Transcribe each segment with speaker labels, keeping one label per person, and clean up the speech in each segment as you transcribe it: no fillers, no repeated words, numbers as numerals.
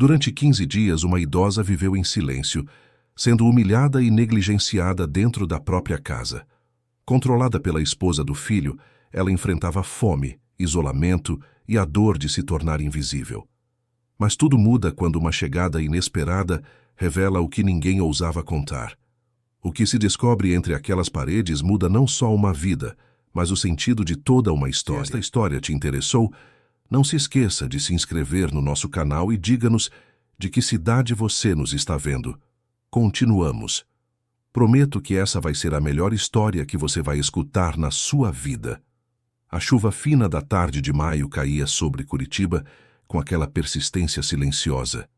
Speaker 1: Durante 15 dias, uma idosa viveu em silêncio, sendo humilhada e negligenciada dentro da própria casa. Controlada pela esposa do filho, ela enfrentava fome, isolamento e a dor de se tornar invisível. Mas tudo muda quando uma chegada inesperada revela o que ninguém ousava contar. O que se descobre entre aquelas paredes muda não só uma vida, mas o sentido de toda uma história. Se esta história te interessou, não se esqueça de se inscrever no nosso canal e diga-nos de que cidade você nos está vendo. Continuamos. Prometo que essa vai ser a melhor história que você vai escutar na sua vida. A chuva fina da tarde de maio caía sobre Curitiba com aquela persistência silenciosa,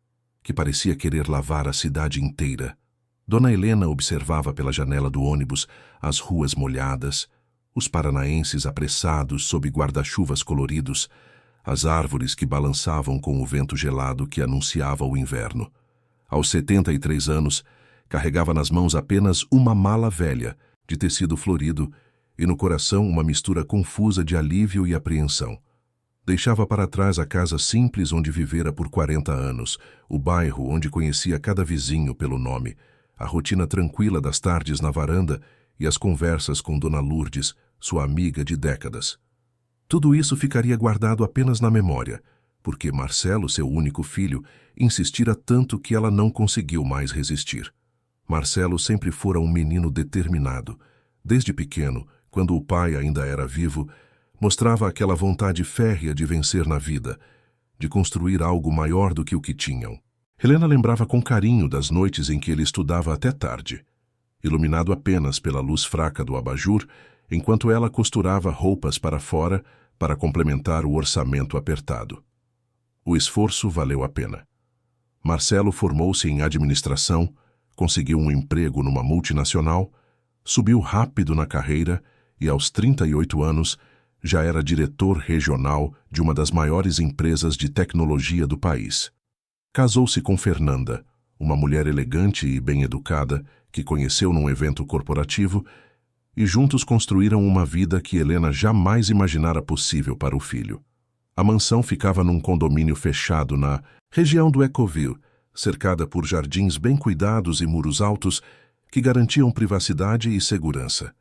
Speaker 1: que parecia querer lavar a cidade inteira. Dona Helena observava pela janela do ônibus as ruas molhadas, os paranaenses apressados sob guarda-chuvas coloridos, as árvores que balançavam com o vento gelado que anunciava o inverno. Aos 73 anos, carregava nas mãos apenas uma mala velha, de tecido florido, e no coração uma mistura confusa de alívio e apreensão. Deixava para trás a casa simples onde vivera por 40 anos, o bairro onde conhecia cada vizinho pelo nome, a rotina tranquila das tardes na varanda e as conversas com Dona Lourdes, sua amiga de décadas. Tudo isso ficaria guardado apenas na memória, porque Marcelo, seu único filho, insistira tanto que ela não conseguiu mais resistir. Marcelo sempre fora um menino determinado. Desde pequeno, quando o pai ainda era vivo, mostrava aquela vontade férrea de vencer na vida, de construir algo maior do que o que tinham. Helena lembrava com carinho das noites em que ele estudava até tarde, iluminado apenas pela luz fraca do abajur, enquanto ela costurava roupas para fora para complementar o orçamento apertado. O esforço valeu a pena. Marcelo formou-se em administração, conseguiu um emprego numa multinacional, subiu rápido na carreira e, aos 38 anos, já era diretor regional de uma das maiores empresas de tecnologia do país. Casou-se com Fernanda, uma mulher elegante e bem-educada que conheceu num evento corporativo, e juntos construíram uma vida que Helena jamais imaginara possível para o filho. A mansão ficava num condomínio fechado na região do Ecoville, cercada por jardins bem cuidados e muros altos que garantiam privacidade e segurança.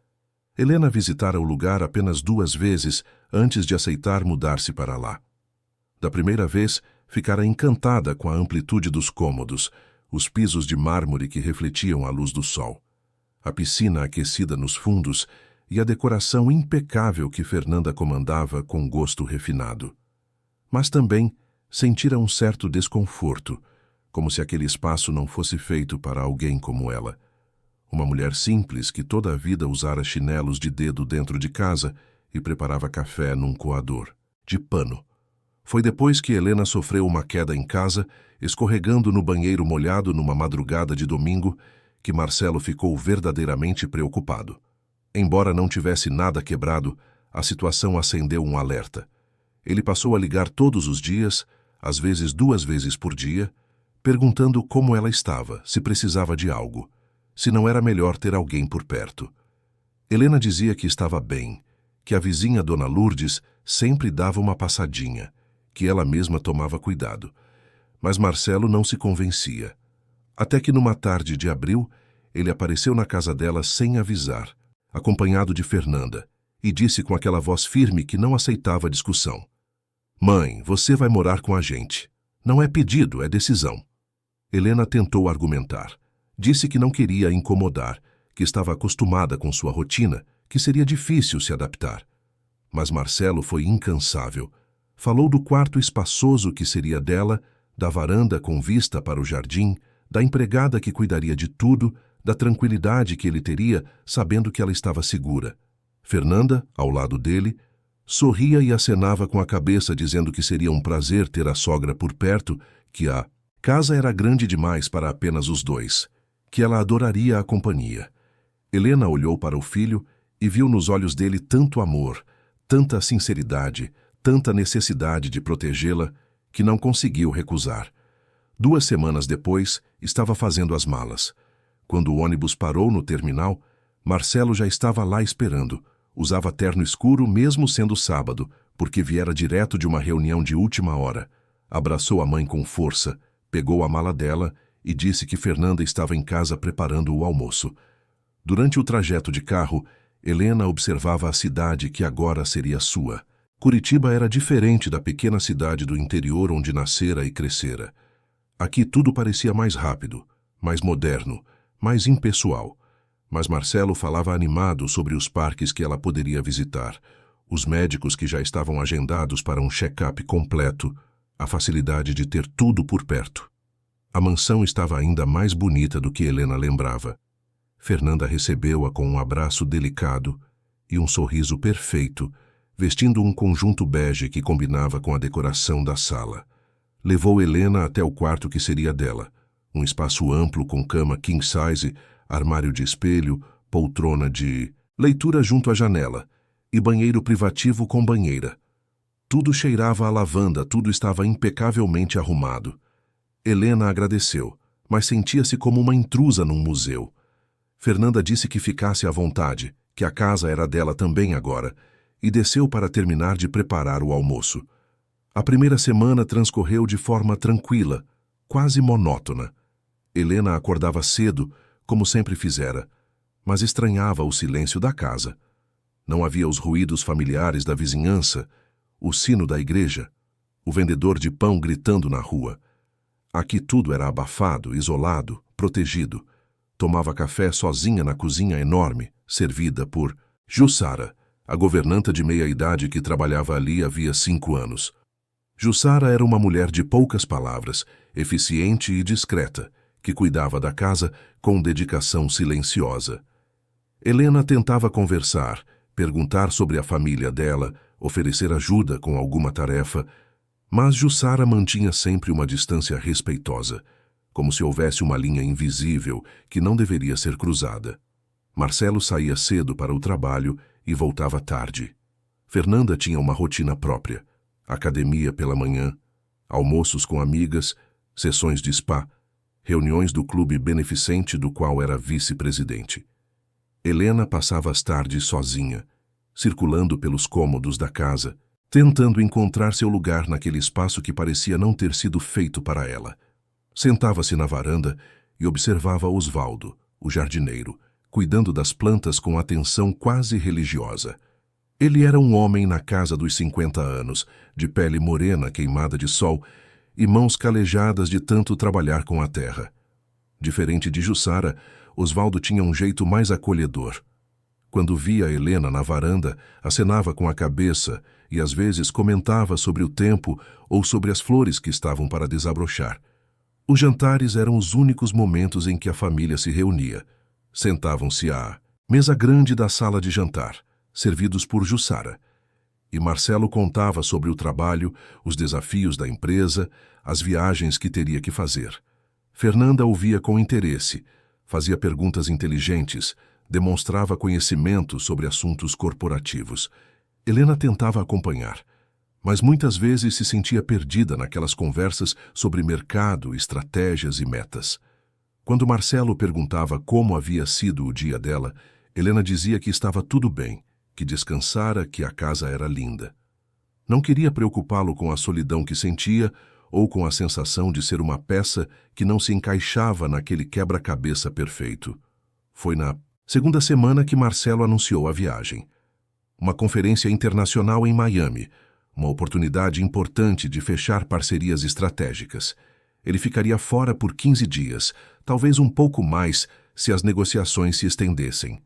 Speaker 1: Helena visitara o lugar apenas 2 vezes antes de aceitar mudar-se para lá. Da primeira vez, ficara encantada com a amplitude dos cômodos, os pisos de mármore que refletiam a luz do sol, a piscina aquecida nos fundos e a decoração impecável que Fernanda comandava com gosto refinado. Mas também sentira um certo desconforto, como se aquele espaço não fosse feito para alguém como ela. Uma mulher simples que toda a vida usara chinelos de dedo dentro de casa e preparava café num coador, de pano. Foi depois que Helena sofreu uma queda em casa, escorregando no banheiro molhado numa madrugada de domingo, que Marcelo ficou verdadeiramente preocupado. Embora não tivesse nada quebrado, a situação acendeu um alerta. Ele passou a ligar todos os dias, às vezes 2 vezes por dia, perguntando como ela estava, se precisava de algo, se não era melhor ter alguém por perto. Helena dizia que estava bem, que a vizinha Dona Lourdes sempre dava uma passadinha, que ela mesma tomava cuidado. Mas Marcelo não se convencia. Até que numa tarde de abril, ele apareceu na casa dela sem avisar, acompanhado de Fernanda, e disse com aquela voz firme que não aceitava discussão: "Mãe, você vai morar com a gente. Não é pedido, é decisão." Helena tentou argumentar. Disse que não queria incomodar, que estava acostumada com sua rotina, que seria difícil se adaptar. Mas Marcelo foi incansável. Falou do quarto espaçoso que seria dela, da varanda com vista para o jardim, da empregada que cuidaria de tudo, da tranquilidade que ele teria sabendo que ela estava segura. Fernanda, ao lado dele, sorria e acenava com a cabeça dizendo que seria um prazer ter a sogra por perto, que a casa era grande demais para apenas os dois, que ela adoraria a companhia. Helena olhou para o filho e viu nos olhos dele tanto amor, tanta sinceridade, tanta necessidade de protegê-la, que não conseguiu recusar. 2 semanas depois, estava fazendo as malas. Quando o ônibus parou no terminal, Marcelo já estava lá esperando. Usava terno escuro mesmo sendo sábado, porque viera direto de uma reunião de última hora. Abraçou a mãe com força, Pegou a mala dela e disse que Fernanda estava em casa preparando o almoço. Durante o trajeto de carro, Helena observava a cidade que agora seria sua. Curitiba era diferente da pequena cidade do interior onde nascera e crescera. Aqui tudo parecia mais rápido, mais moderno, mais impessoal. Mas Marcelo falava animado sobre os parques que ela poderia visitar, os médicos que já estavam agendados para um check-up completo, a facilidade de ter tudo por perto. A mansão estava ainda mais bonita do que Helena lembrava. Fernanda recebeu-a com um abraço delicado e um sorriso perfeito, vestindo um conjunto bege que combinava com a decoração da sala. Levou Helena até o quarto que seria dela, um espaço amplo com cama king size, armário de espelho, poltrona de leitura junto à janela e banheiro privativo com banheira. Tudo cheirava a lavanda, tudo estava impecavelmente arrumado. Helena agradeceu, mas sentia-se como uma intrusa num museu. Fernanda disse que ficasse à vontade, que a casa era dela também agora, e desceu para terminar de preparar o almoço. A primeira semana transcorreu de forma tranquila, quase monótona. Helena acordava cedo, como sempre fizera, mas estranhava o silêncio da casa. Não havia os ruídos familiares da vizinhança, o sino da igreja, o vendedor de pão gritando na rua. Aqui tudo era abafado, isolado, protegido. Tomava café sozinha na cozinha enorme, servida por Jussara, a governanta de meia-idade que trabalhava ali havia 5 anos. Jussara era uma mulher de poucas palavras, eficiente e discreta, que cuidava da casa com dedicação silenciosa. Helena tentava conversar, perguntar sobre a família dela, oferecer ajuda com alguma tarefa, mas Jussara mantinha sempre uma distância respeitosa, como se houvesse uma linha invisível que não deveria ser cruzada. Marcelo saía cedo para o trabalho e voltava tarde. Fernanda tinha uma rotina própria: academia pela manhã, almoços com amigas, sessões de spa, reuniões do clube beneficente do qual era vice-presidente. Helena passava as tardes sozinha, circulando pelos cômodos da casa, tentando encontrar seu lugar naquele espaço que parecia não ter sido feito para ela. Sentava-se na varanda e observava Osvaldo, o jardineiro, cuidando das plantas com atenção quase religiosa. Ele era um homem na casa dos 50 anos, de pele morena queimada de sol e mãos calejadas de tanto trabalhar com a terra. Diferente de Jussara, Osvaldo tinha um jeito mais acolhedor. Quando via Helena na varanda, acenava com a cabeça e às vezes comentava sobre o tempo ou sobre as flores que estavam para desabrochar. Os jantares eram os únicos momentos em que a família se reunia. Sentavam-se à mesa grande da sala de jantar, servidos por Jussara. E Marcelo contava sobre o trabalho, os desafios da empresa, as viagens que teria que fazer. Fernanda ouvia com interesse, fazia perguntas inteligentes, demonstrava conhecimento sobre assuntos corporativos. Helena tentava acompanhar, mas muitas vezes se sentia perdida naquelas conversas sobre mercado, estratégias e metas. Quando Marcelo perguntava como havia sido o dia dela, Helena dizia que estava tudo bem, que descansara, que a casa era linda. Não queria preocupá-lo com a solidão que sentia ou com a sensação de ser uma peça que não se encaixava naquele quebra-cabeça perfeito. Foi na segunda semana que Marcelo anunciou a viagem. Uma conferência internacional em Miami, uma oportunidade importante de fechar parcerias estratégicas. Ele ficaria fora por 15 dias, talvez um pouco mais se as negociações se estendessem.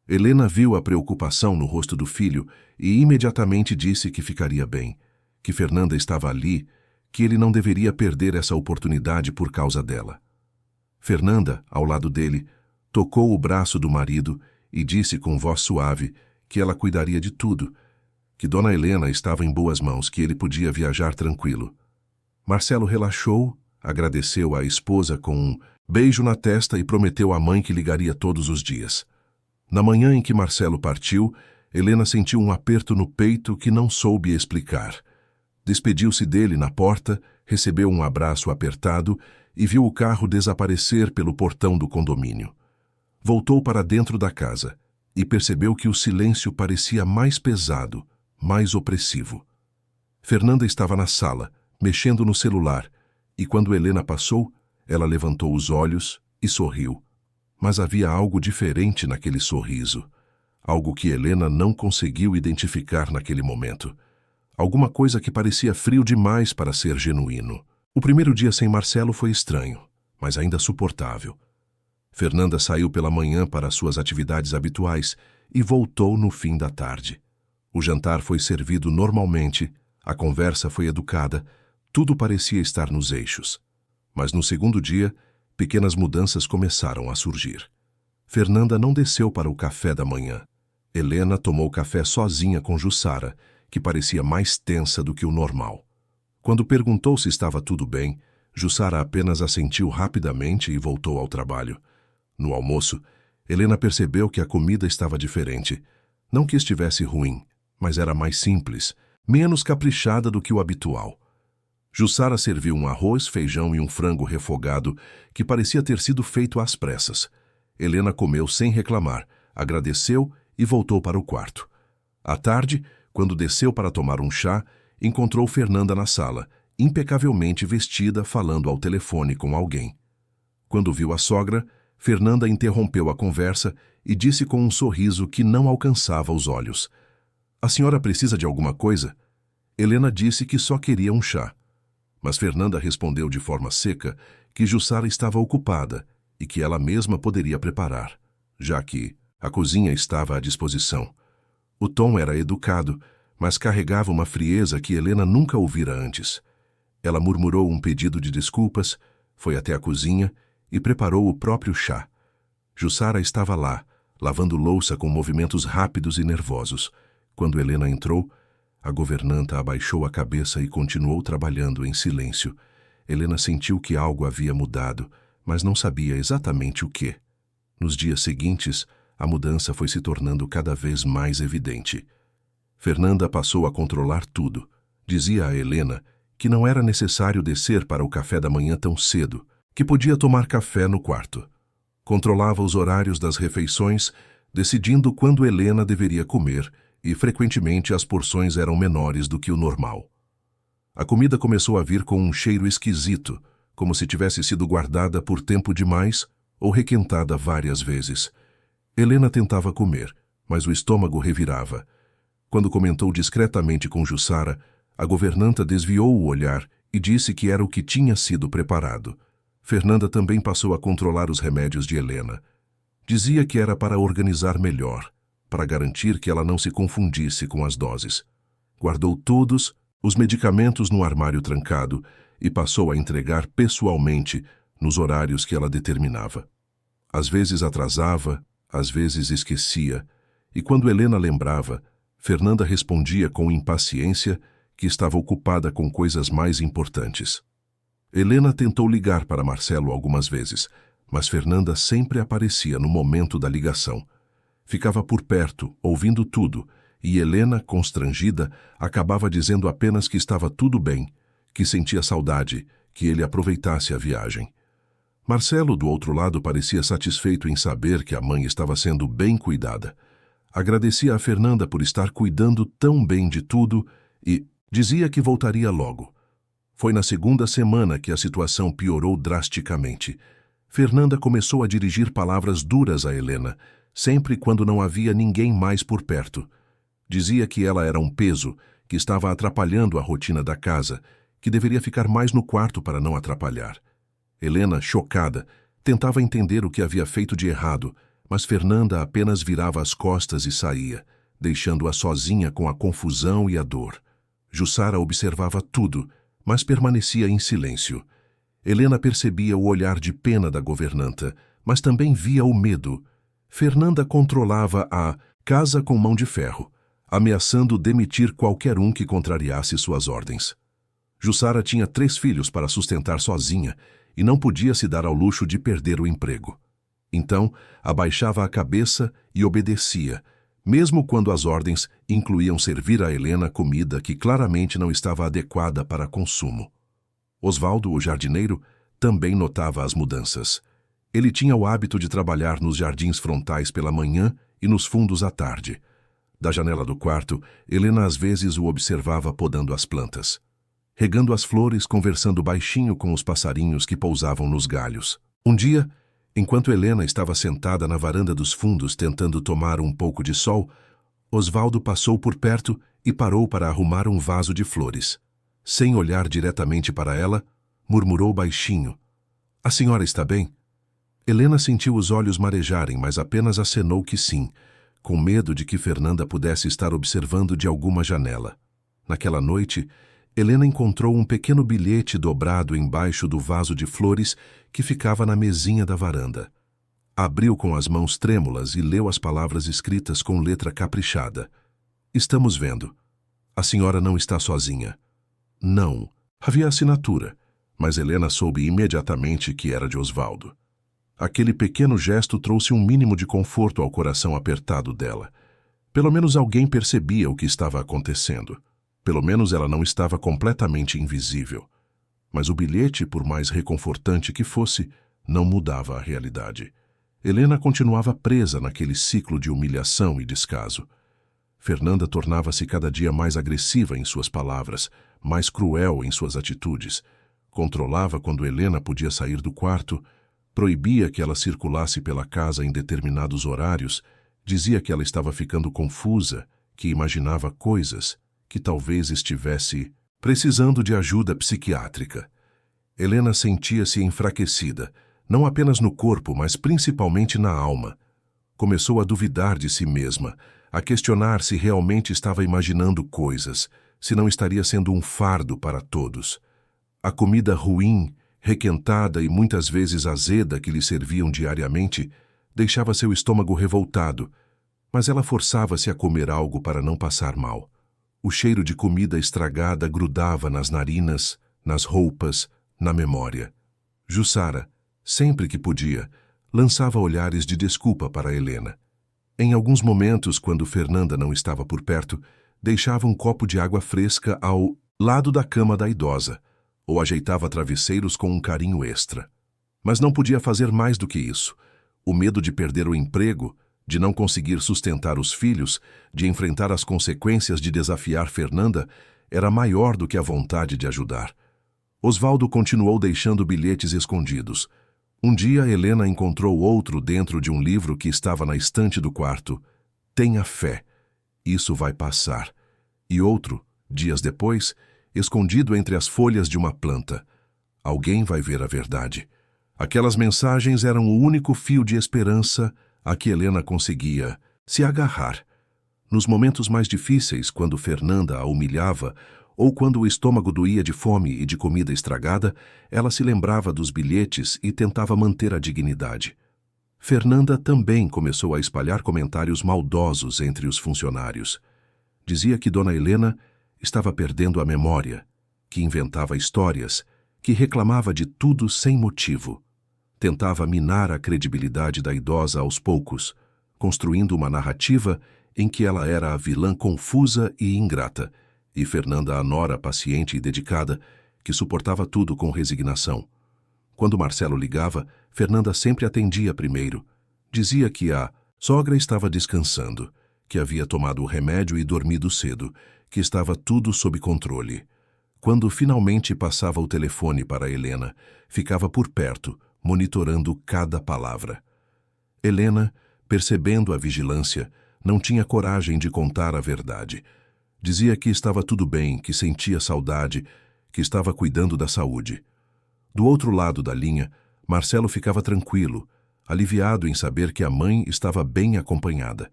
Speaker 1: Helena viu a preocupação no rosto do filho e imediatamente disse que ficaria bem, que Fernanda estava ali, que ele não deveria perder essa oportunidade por causa dela. Fernanda, ao lado dele, tocou o braço do marido e disse com voz suave que ela cuidaria de tudo, que Dona Helena estava em boas mãos, que ele podia viajar tranquilo. Marcelo relaxou, agradeceu à esposa com um beijo na testa e prometeu à mãe que ligaria todos os dias. Na manhã em que Marcelo partiu, Helena sentiu um aperto no peito que não soube explicar. Despediu-se dele na porta, recebeu um abraço apertado e viu o carro desaparecer pelo portão do condomínio. Voltou para dentro da casa e percebeu que o silêncio parecia mais pesado, mais opressivo. Fernanda estava na sala, mexendo no celular, E quando Helena passou, ela levantou os olhos e sorriu. Mas havia algo diferente naquele sorriso. Algo que Helena não conseguiu identificar naquele momento. Alguma coisa que parecia frio demais para ser genuíno. O primeiro dia sem Marcelo foi estranho, mas ainda suportável. Fernanda saiu pela manhã para suas atividades habituais e voltou no fim da tarde. O jantar foi servido normalmente, a conversa foi educada, tudo parecia estar nos eixos. Mas no segundo dia, pequenas mudanças começaram a surgir. Fernanda não desceu para o café da manhã. Helena tomou café sozinha com Jussara, que parecia mais tensa do que o normal. Quando perguntou se estava tudo bem, Jussara apenas assentiu rapidamente e voltou ao trabalho. No almoço, Helena percebeu que a comida estava diferente. Não que estivesse ruim, mas era mais simples, menos caprichada do que o habitual. Jussara serviu um arroz, feijão e um frango refogado que parecia ter sido feito às pressas. Helena comeu sem reclamar, agradeceu e voltou para o quarto. À tarde, quando desceu para tomar um chá, encontrou Fernanda na sala, impecavelmente vestida, falando ao telefone com alguém. Quando viu a sogra, Fernanda interrompeu a conversa e disse com um sorriso que não alcançava os olhos: "A senhora precisa de alguma coisa?" Helena disse que só queria um chá. Mas Fernanda respondeu de forma seca que Jussara estava ocupada e que ela mesma poderia preparar, já que a cozinha estava à disposição. O tom era educado, mas carregava uma frieza que Helena nunca ouvira antes. Ela murmurou um pedido de desculpas, foi até a cozinha e preparou o próprio chá. Jussara estava lá, lavando louça com movimentos rápidos e nervosos. Quando Helena entrou, a governanta abaixou a cabeça e continuou trabalhando em silêncio. Helena sentiu que algo havia mudado, mas não sabia exatamente o quê. Nos dias seguintes, a mudança foi se tornando cada vez mais evidente. Fernanda passou a controlar tudo. Dizia a Helena que não era necessário descer para o café da manhã tão cedo, que podia tomar café no quarto. Controlava os horários das refeições, decidindo quando Helena deveria comer, e frequentemente as porções eram menores do que o normal. A comida começou a vir com um cheiro esquisito, como se tivesse sido guardada por tempo demais ou requentada várias vezes. Helena tentava comer, mas o estômago revirava. Quando comentou discretamente com Jussara, a governanta desviou o olhar e disse que era o que tinha sido preparado. Fernanda também passou a controlar os remédios de Helena. Dizia que era para organizar melhor, para garantir que ela não se confundisse com as doses. Guardou todos os medicamentos no armário trancado e passou a entregar pessoalmente nos horários que ela determinava. Às vezes atrasava, às vezes esquecia, e quando Helena lembrava, Fernanda respondia com impaciência que estava ocupada com coisas mais importantes. Helena tentou ligar para Marcelo algumas vezes, mas Fernanda sempre aparecia no momento da ligação. Ficava por perto, ouvindo tudo, e Helena, constrangida, acabava dizendo apenas que estava tudo bem, que sentia saudade, que ele aproveitasse a viagem. Marcelo, do outro lado, parecia satisfeito em saber que a mãe estava sendo bem cuidada. Agradecia a Fernanda por estar cuidando tão bem de tudo e dizia que voltaria logo. Foi na segunda semana que a situação piorou drasticamente. Fernanda começou a dirigir palavras duras a Helena, sempre quando não havia ninguém mais por perto. Dizia que ela era um peso, que estava atrapalhando a rotina da casa, que deveria ficar mais no quarto para não atrapalhar. Helena, chocada, tentava entender o que havia feito de errado, mas Fernanda apenas virava as costas e saía, deixando-a sozinha com a confusão e a dor. Jussara observava tudo, mas permanecia em silêncio. Helena percebia o olhar de pena da governanta, mas também via o medo. Fernanda controlava a casa com mão de ferro, ameaçando demitir qualquer um que contrariasse suas ordens. Jussara tinha 3 filhos para sustentar sozinha e não podia se dar ao luxo de perder o emprego. Então, abaixava a cabeça e obedecia, mesmo quando as ordens incluíam servir a Helena comida que claramente não estava adequada para consumo. Osvaldo, o jardineiro, também notava as mudanças. Ele tinha o hábito de trabalhar nos jardins frontais pela manhã e nos fundos à tarde. Da janela do quarto, Helena às vezes o observava podando as plantas. regando as flores, conversando baixinho com os passarinhos que pousavam nos galhos. Um dia, enquanto Helena estava sentada na varanda dos fundos tentando tomar um pouco de sol, Osvaldo passou por perto e parou para arrumar um vaso de flores. Sem olhar diretamente para ela, murmurou baixinho: "A senhora está bem?" Helena sentiu os olhos marejarem, mas apenas acenou que sim, com medo de que Fernanda pudesse estar observando de alguma janela. Naquela noite, Helena encontrou um pequeno bilhete dobrado embaixo do vaso de flores que ficava na mesinha da varanda. Abriu com as mãos trêmulas e leu as palavras escritas com letra caprichada. "Estamos vendo. A senhora não está sozinha." Não. Havia assinatura, mas Helena soube imediatamente que era de Osvaldo. Aquele pequeno gesto trouxe um mínimo de conforto ao coração apertado dela. Pelo menos alguém percebia o que estava acontecendo. Pelo menos ela não estava completamente invisível. Mas o bilhete, por mais reconfortante que fosse, não mudava a realidade. Helena continuava presa naquele ciclo de humilhação e descaso. Fernanda tornava-se cada dia mais agressiva em suas palavras, mais cruel em suas atitudes. Controlava quando Helena podia sair do quarto, proibia que ela circulasse pela casa em determinados horários, dizia que ela estava ficando confusa, que imaginava coisas, que talvez estivesse precisando de ajuda psiquiátrica. Helena sentia-se enfraquecida, não apenas no corpo, mas principalmente na alma. Começou a duvidar de si mesma, a questionar se realmente estava imaginando coisas, se não estaria sendo um fardo para todos. A comida ruim, requentada e muitas vezes azeda que lhe serviam diariamente, deixava seu estômago revoltado, mas ela forçava-se a comer algo para não passar mal. O cheiro de comida estragada grudava nas narinas, nas roupas, na memória. Jussara, sempre que podia, lançava olhares de desculpa para Helena. Em alguns momentos, quando Fernanda não estava por perto, deixava um copo de água fresca ao lado da cama da idosa, ou ajeitava travesseiros com um carinho extra. Mas não podia fazer mais do que isso. O medo de perder o emprego, de não conseguir sustentar os filhos, de enfrentar as consequências de desafiar Fernanda, era maior do que a vontade de ajudar. Osvaldo continuou deixando bilhetes escondidos. Um dia, Helena encontrou outro dentro de um livro que estava na estante do quarto. "Tenha fé. Isso vai passar." E outro, dias depois, escondido entre as folhas de uma planta. "Alguém vai ver a verdade." Aquelas mensagens eram o único fio de esperança a que Helena conseguia se agarrar. Nos momentos mais difíceis, quando Fernanda a humilhava, ou quando o estômago doía de fome e de comida estragada, ela se lembrava dos bilhetes e tentava manter a dignidade. Fernanda também começou a espalhar comentários maldosos entre os funcionários. Dizia que Dona Helena estava perdendo a memória, que inventava histórias, que reclamava de tudo sem motivo. Tentava minar a credibilidade da idosa aos poucos, construindo uma narrativa em que ela era a vilã confusa e ingrata, e Fernanda a nora paciente e dedicada, que suportava tudo com resignação. Quando Marcelo ligava, Fernanda sempre atendia primeiro. Dizia que a sogra estava descansando, que havia tomado o remédio e dormido cedo, que estava tudo sob controle. Quando finalmente passava o telefone para Helena, ficava por perto, monitorando cada palavra. Helena, percebendo a vigilância, não tinha coragem de contar a verdade. Dizia que estava tudo bem, que sentia saudade, que estava cuidando da saúde. Do outro lado da linha, Marcelo ficava tranquilo, aliviado em saber que a mãe estava bem acompanhada.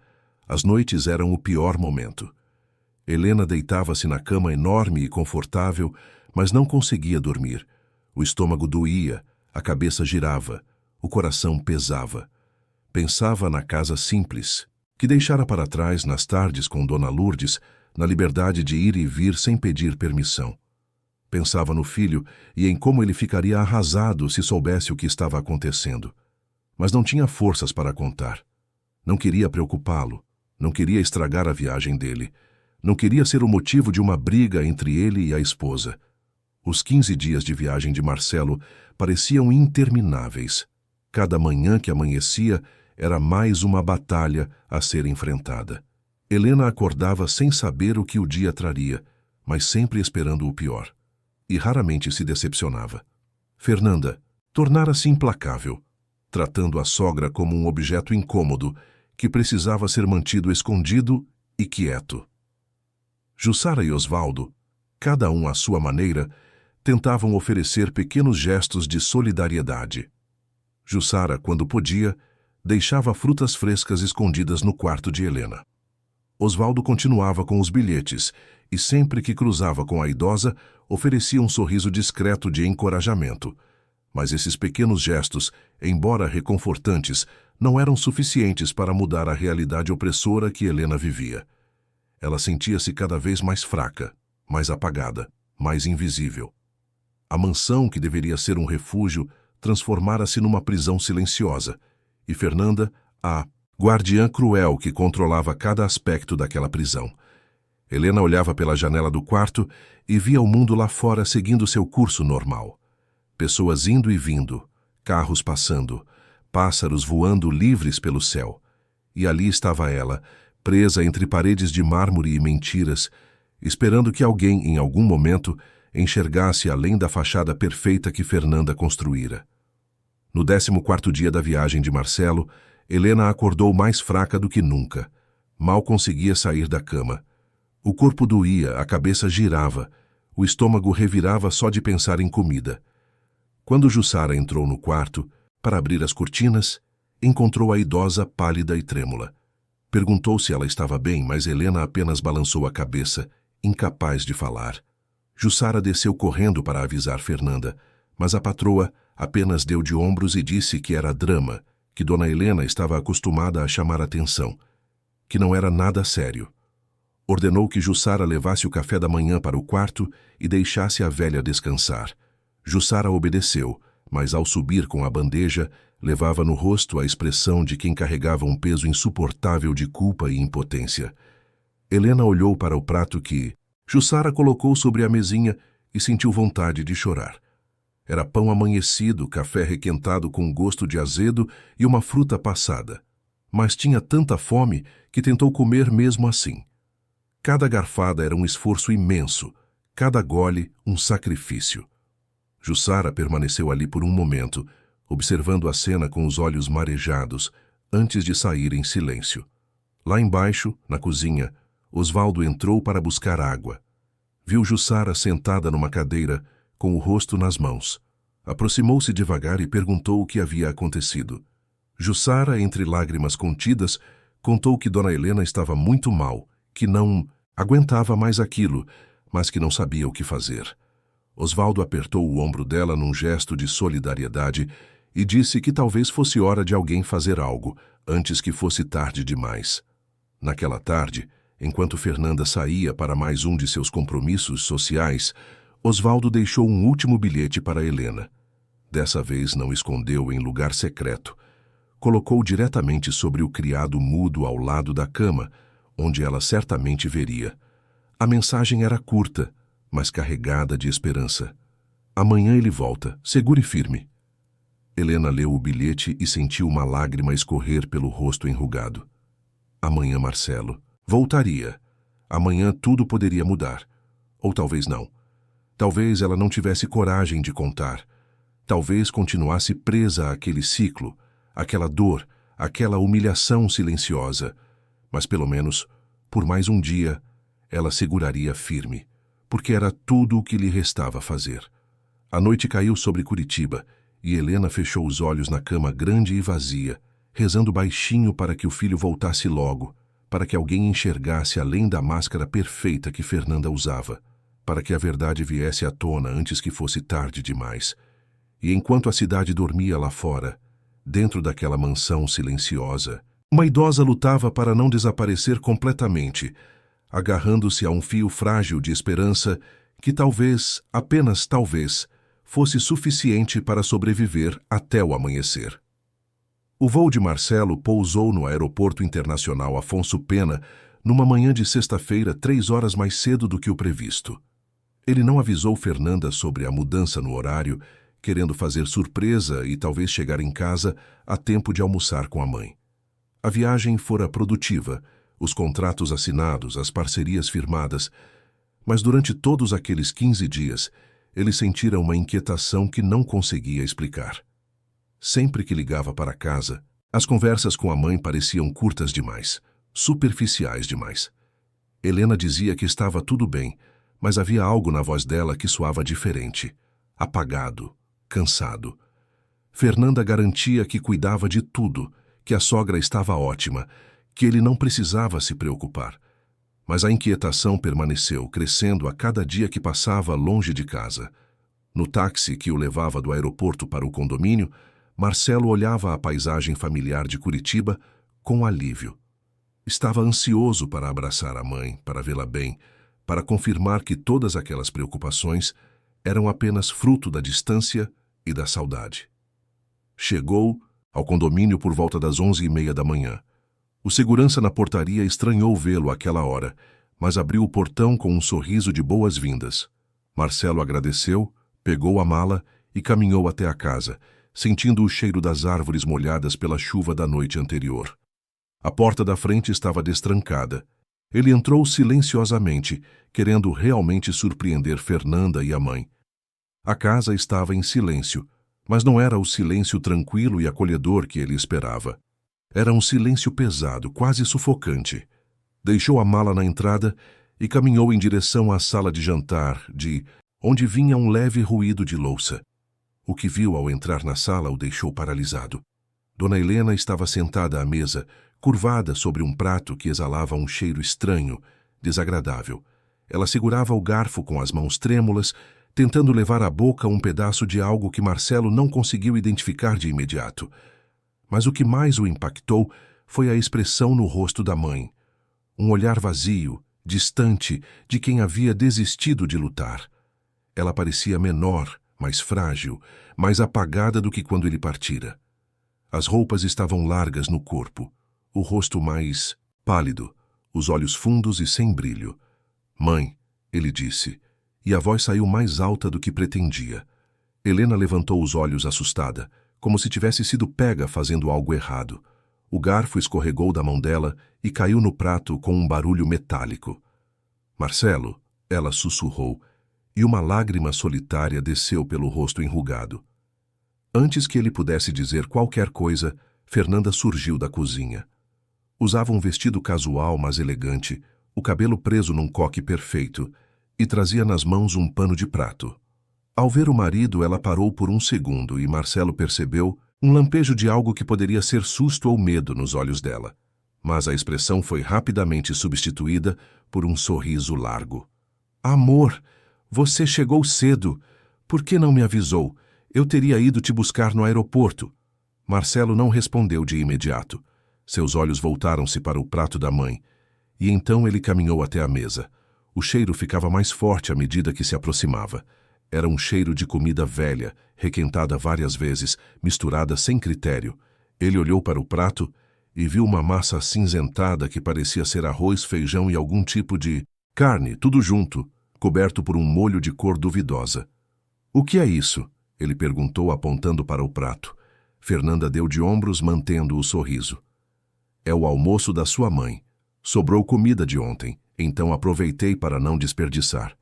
Speaker 1: As noites eram o pior momento. Helena deitava-se na cama enorme e confortável, mas não conseguia dormir. O estômago doía, a cabeça girava, o coração pesava. Pensava na casa simples, que deixara para trás nas tardes com Dona Lourdes, na liberdade de ir e vir sem pedir permissão. Pensava no filho e em como ele ficaria arrasado se soubesse o que estava acontecendo. Mas não tinha forças para contar. Não queria preocupá-lo, não queria estragar a viagem dele. Não queria ser o motivo de uma briga entre ele e a esposa. Os 15 dias de viagem de Marcelo pareciam intermináveis. Cada manhã que amanhecia era mais uma batalha a ser enfrentada. Helena acordava sem saber o que o dia traria, mas sempre esperando o pior. e raramente se decepcionava. Fernanda tornara-se implacável, tratando a sogra como um objeto incômodo que precisava ser mantido escondido e quieto. Jussara e Osvaldo, cada um à sua maneira, tentavam oferecer pequenos gestos de solidariedade. Jussara, quando podia, deixava frutas frescas escondidas no quarto de Helena. Osvaldo continuava com os bilhetes e, sempre que cruzava com a idosa, oferecia um sorriso discreto de encorajamento. Mas esses pequenos gestos, embora reconfortantes, não eram suficientes para mudar a realidade opressora que Helena vivia. Ela sentia-se cada vez mais fraca, mais apagada, mais invisível. A mansão, que deveria ser um refúgio, transformara-se numa prisão silenciosa, e Fernanda, a guardiã cruel que controlava cada aspecto daquela prisão. Helena olhava pela janela do quarto e via o mundo lá fora seguindo seu curso normal. Pessoas indo e vindo, carros passando, pássaros voando livres pelo céu. E ali estava ela, presa entre paredes de mármore e mentiras, esperando que alguém, em algum momento, enxergasse além da fachada perfeita que Fernanda construíra. No 14º dia da viagem de Marcelo, Helena acordou mais fraca do que nunca. Mal conseguia sair da cama. O corpo doía, a cabeça girava, o estômago revirava só de pensar em comida. Quando Jussara entrou no quarto, para abrir as cortinas, encontrou a idosa pálida e trêmula. Perguntou se ela estava bem, mas Helena apenas balançou a cabeça, incapaz de falar. Jussara desceu correndo para avisar Fernanda, mas a patroa apenas deu de ombros e disse que era drama, que Dona Helena estava acostumada a chamar atenção, que não era nada sério. Ordenou que Jussara levasse o café da manhã para o quarto e deixasse a velha descansar. Jussara obedeceu, mas ao subir com a bandeja, levava no rosto a expressão de quem carregava um peso insuportável de culpa e impotência. Helena olhou para o prato que Jussara colocou sobre a mesinha e sentiu vontade de chorar. Era pão amanhecido, café requentado com gosto de azedo e uma fruta passada. Mas tinha tanta fome que tentou comer mesmo assim. Cada garfada era um esforço imenso, cada gole um sacrifício. Jussara permaneceu ali por um momento, observando a cena com os olhos marejados, antes de sair em silêncio. Lá embaixo, na cozinha, Osvaldo entrou para buscar água. Viu Jussara sentada numa cadeira, com o rosto nas mãos. Aproximou-se devagar e perguntou o que havia acontecido. Jussara, entre lágrimas contidas, contou que Dona Helena estava muito mal, que não aguentava mais aquilo, mas que não sabia o que fazer. Osvaldo apertou o ombro dela num gesto de solidariedade e disse que talvez fosse hora de alguém fazer algo, antes que fosse tarde demais. Naquela tarde, enquanto Fernanda saía para mais um de seus compromissos sociais, Osvaldo deixou um último bilhete para Helena. Dessa vez não escondeu em lugar secreto. Colocou diretamente sobre o criado mudo ao lado da cama, onde ela certamente veria. A mensagem era curta, mas carregada de esperança. Amanhã ele volta, segure firme. Helena leu o bilhete e sentiu uma lágrima escorrer pelo rosto enrugado. Amanhã Marcelo voltaria. Amanhã tudo poderia mudar. Ou talvez não. Talvez ela não tivesse coragem de contar. Talvez continuasse presa àquele ciclo, àquela dor, àquela humilhação silenciosa. Mas pelo menos, por mais um dia, ela seguraria firme, porque era tudo o que lhe restava fazer. A noite caiu sobre Curitiba e Helena fechou os olhos na cama grande e vazia, rezando baixinho para que o filho voltasse logo, para que alguém enxergasse além da máscara perfeita que Fernanda usava, para que a verdade viesse à tona antes que fosse tarde demais. E enquanto a cidade dormia lá fora, dentro daquela mansão silenciosa, uma idosa lutava para não desaparecer completamente, agarrando-se a um fio frágil de esperança que talvez, apenas talvez, fosse suficiente para sobreviver até o amanhecer. O voo de Marcelo pousou no Aeroporto Internacional Afonso Pena numa manhã de sexta-feira 3 horas mais cedo do que o previsto. Ele não avisou Fernanda sobre a mudança no horário, querendo fazer surpresa e talvez chegar em casa a tempo de almoçar com a mãe. A viagem fora produtiva, os contratos assinados, as parcerias firmadas, mas durante todos aqueles 15 dias, ele sentira uma inquietação que não conseguia explicar. Sempre que ligava para casa, as conversas com a mãe pareciam curtas demais, superficiais demais. Helena dizia que estava tudo bem, mas havia algo na voz dela que soava diferente, apagado, cansado. Fernanda garantia que cuidava de tudo, que a sogra estava ótima, que ele não precisava se preocupar. Mas a inquietação permaneceu, crescendo a cada dia que passava longe de casa. No táxi que o levava do aeroporto para o condomínio, Marcelo olhava a paisagem familiar de Curitiba com alívio. Estava ansioso para abraçar a mãe, para vê-la bem, para confirmar que todas aquelas preocupações eram apenas fruto da distância e da saudade. Chegou ao condomínio por volta das 11h30 da manhã. O segurança na portaria estranhou vê-lo àquela hora, mas abriu o portão com um sorriso de boas-vindas. Marcelo agradeceu, pegou a mala e caminhou até a casa, sentindo o cheiro das árvores molhadas pela chuva da noite anterior. A porta da frente estava destrancada. Ele entrou silenciosamente, querendo realmente surpreender Fernanda e a mãe. A casa estava em silêncio, mas não era o silêncio tranquilo e acolhedor que ele esperava. Era um silêncio pesado, quase sufocante. Deixou a mala na entrada e caminhou em direção à sala de jantar, onde vinha um leve ruído de louça. O que viu ao entrar na sala o deixou paralisado. Dona Helena estava sentada à mesa, curvada sobre um prato que exalava um cheiro estranho, desagradável. Ela segurava o garfo com as mãos trêmulas, tentando levar à boca um pedaço de algo que Marcelo não conseguiu identificar de imediato. Mas o que mais o impactou foi a expressão no rosto da mãe. Um olhar vazio, distante, de quem havia desistido de lutar. Ela parecia menor, mais frágil, mais apagada do que quando ele partira. As roupas estavam largas no corpo, o rosto mais pálido, os olhos fundos e sem brilho. "Mãe", ele disse, e a voz saiu mais alta do que pretendia. Helena levantou os olhos assustada, como se tivesse sido pega fazendo algo errado. O garfo escorregou da mão dela e caiu no prato com um barulho metálico. "Marcelo", ela sussurrou, e uma lágrima solitária desceu pelo rosto enrugado. Antes que ele pudesse dizer qualquer coisa, Fernanda surgiu da cozinha. Usava um vestido casual, mas elegante, o cabelo preso num coque perfeito, e trazia nas mãos um pano de prato. Ao ver o marido, ela parou por um segundo e Marcelo percebeu um lampejo de algo que poderia ser susto ou medo nos olhos dela. Mas a expressão foi rapidamente substituída por um sorriso largo. "Amor, você chegou cedo. Por que não me avisou? Eu teria ido te buscar no aeroporto." Marcelo não respondeu de imediato. Seus olhos voltaram-se para o prato da mãe. E então ele caminhou até a mesa. O cheiro ficava mais forte à medida que se aproximava. Era um cheiro de comida velha, requentada várias vezes, misturada sem critério. Ele olhou para o prato e viu uma massa acinzentada que parecia ser arroz, feijão e algum tipo de carne, tudo junto, coberto por um molho de cor duvidosa. "O que é isso?" ele perguntou, apontando para o prato. Fernanda deu de ombros, mantendo o sorriso. "É o almoço da sua mãe. Sobrou comida de ontem, então aproveitei para não desperdiçar."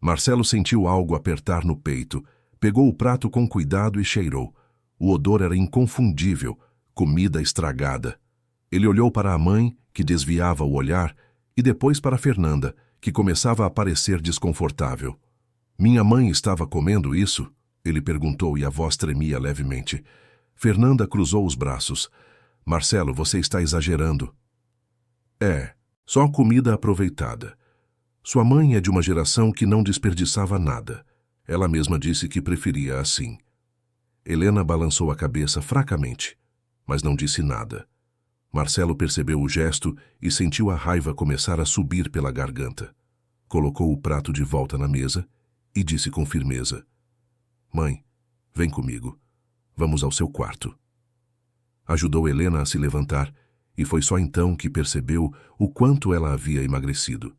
Speaker 1: Marcelo sentiu algo apertar no peito, pegou o prato com cuidado e cheirou. O odor era inconfundível, comida estragada. Ele olhou para a mãe, que desviava o olhar, e depois para Fernanda, que começava a parecer desconfortável. "Minha mãe estava comendo isso?" ele perguntou e a voz tremia levemente. Fernanda cruzou os braços. "Marcelo, você está exagerando." "É, só comida aproveitada. Sua mãe é de uma geração que não desperdiçava nada. Ela mesma disse que preferia assim." Helena balançou a cabeça fracamente, mas não disse nada. Marcelo percebeu o gesto e sentiu a raiva começar a subir pela garganta. Colocou o prato de volta na mesa e disse com firmeza: "Mãe, vem comigo. Vamos ao seu quarto." Ajudou Helena a se levantar e foi só então que percebeu o quanto ela havia emagrecido.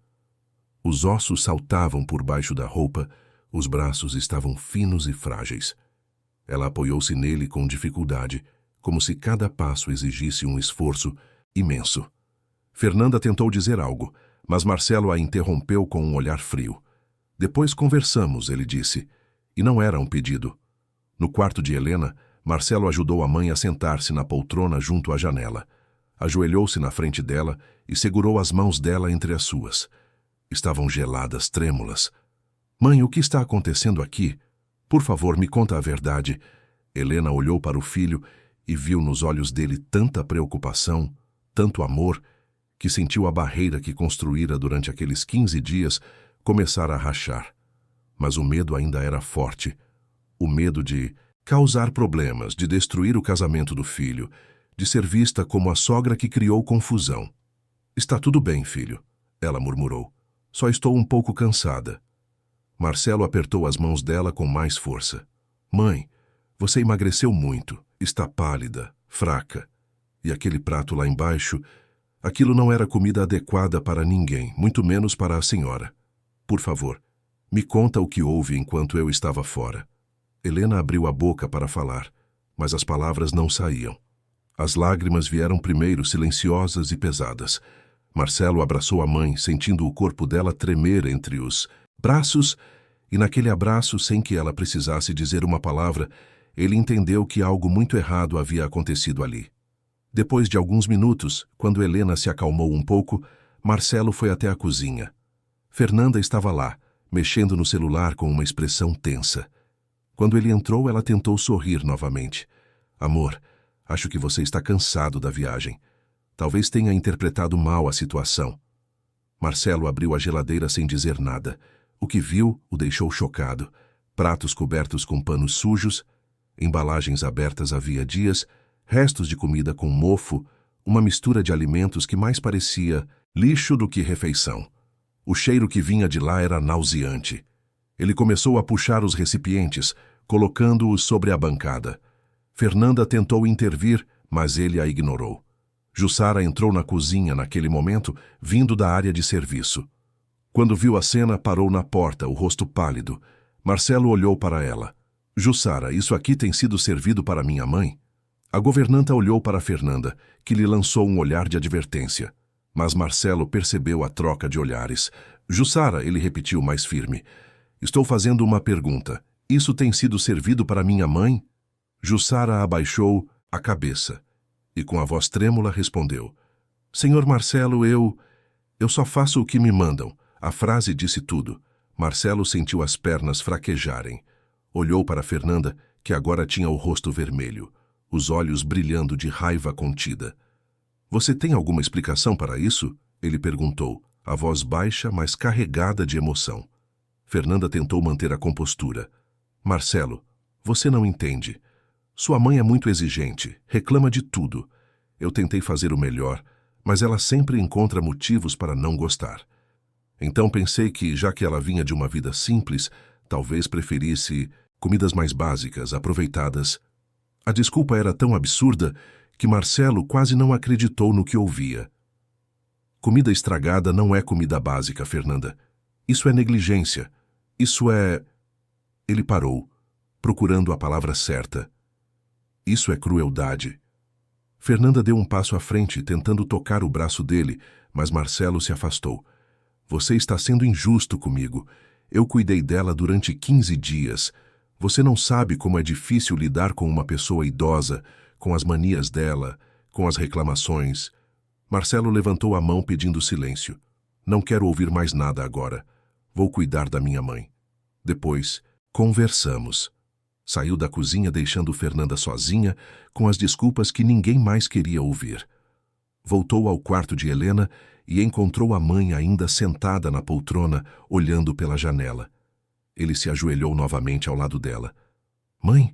Speaker 1: Os ossos saltavam por baixo da roupa, os braços estavam finos e frágeis. Ela apoiou-se nele com dificuldade, como se cada passo exigisse um esforço imenso. Fernanda tentou dizer algo, mas Marcelo a interrompeu com um olhar frio. "Depois conversamos", ele disse. E não era um pedido. No quarto de Helena, Marcelo ajudou a mãe a sentar-se na poltrona junto à janela. Ajoelhou-se na frente dela e segurou as mãos dela entre as suas. Estavam geladas, trêmulas. Mãe, o que está acontecendo aqui? Por favor, me conta a verdade. Helena olhou para o filho e viu nos olhos dele tanta preocupação, tanto amor, que sentiu a barreira que construíra durante aqueles 15 dias começar a rachar. Mas o medo ainda era forte. O medo de causar problemas, de destruir o casamento do filho, de ser vista como a sogra que criou confusão. Está tudo bem, filho, ela murmurou. Só estou um pouco cansada. Marcelo apertou as mãos dela com mais força. Mãe, você emagreceu muito, está pálida, fraca. E aquele prato lá embaixo, aquilo não era comida adequada para ninguém, muito menos para a senhora. Por favor, me conta o que houve enquanto eu estava fora. Helena abriu a boca para falar, mas as palavras não saíam. As lágrimas vieram primeiro, silenciosas e pesadas. Marcelo abraçou a mãe, sentindo o corpo dela tremer entre os braços, e naquele abraço, sem que ela precisasse dizer uma palavra, ele entendeu que algo muito errado havia acontecido ali. Depois de alguns minutos, quando Helena se acalmou um pouco, Marcelo foi até a cozinha. Fernanda estava lá, mexendo no celular com uma expressão tensa. Quando ele entrou, ela tentou sorrir novamente. Amor, acho que você está cansado da viagem. Talvez tenha interpretado mal a situação. Marcelo abriu a geladeira sem dizer nada. O que viu o deixou chocado. Pratos cobertos com panos sujos, embalagens abertas havia dias, restos de comida com mofo, uma mistura de alimentos que mais parecia lixo do que refeição. O cheiro que vinha de lá era nauseante. Ele começou a puxar os recipientes, colocando-os sobre a bancada. Fernanda tentou intervir, mas ele a ignorou. Jussara entrou na cozinha naquele momento, vindo da área de serviço. Quando viu a cena, parou na porta, o rosto pálido. Marcelo olhou para ela. Jussara, isso aqui tem sido servido para minha mãe? A governanta olhou para Fernanda, que lhe lançou um olhar de advertência. Mas Marcelo percebeu a troca de olhares. Jussara, ele repetiu mais firme. Estou fazendo uma pergunta. Isso tem sido servido para minha mãe? Jussara abaixou a cabeça e com a voz trêmula respondeu. Senhor Marcelo, eu só faço o que me mandam. A frase disse tudo. Marcelo sentiu as pernas fraquejarem. Olhou para Fernanda, que agora tinha o rosto vermelho, os olhos brilhando de raiva contida. Você tem alguma explicação para isso? Ele perguntou, a voz baixa, mas carregada de emoção. Fernanda tentou manter a compostura. Marcelo, você não entende. Sua mãe é muito exigente, reclama de tudo. Eu tentei fazer o melhor, mas ela sempre encontra motivos para não gostar. Então pensei que, já que ela vinha de uma vida simples, talvez preferisse comidas mais básicas, aproveitadas. A desculpa era tão absurda que Marcelo quase não acreditou no que ouvia. Comida estragada não é comida básica, Fernanda. Isso é negligência. Isso é... Ele parou, procurando a palavra certa. Isso é crueldade. Fernanda deu um passo à frente, tentando tocar o braço dele, mas Marcelo se afastou. Você está sendo injusto comigo. Eu cuidei dela durante 15 dias. Você não sabe como é difícil lidar com uma pessoa idosa, com as manias dela, com as reclamações. Marcelo levantou a mão pedindo silêncio. Não quero ouvir mais nada agora. Vou cuidar da minha mãe. Depois, conversamos. Saiu da cozinha deixando Fernanda sozinha, com as desculpas que ninguém mais queria ouvir. Voltou ao quarto de Helena e encontrou a mãe ainda sentada na poltrona, olhando pela janela. Ele se ajoelhou novamente ao lado dela. Mãe,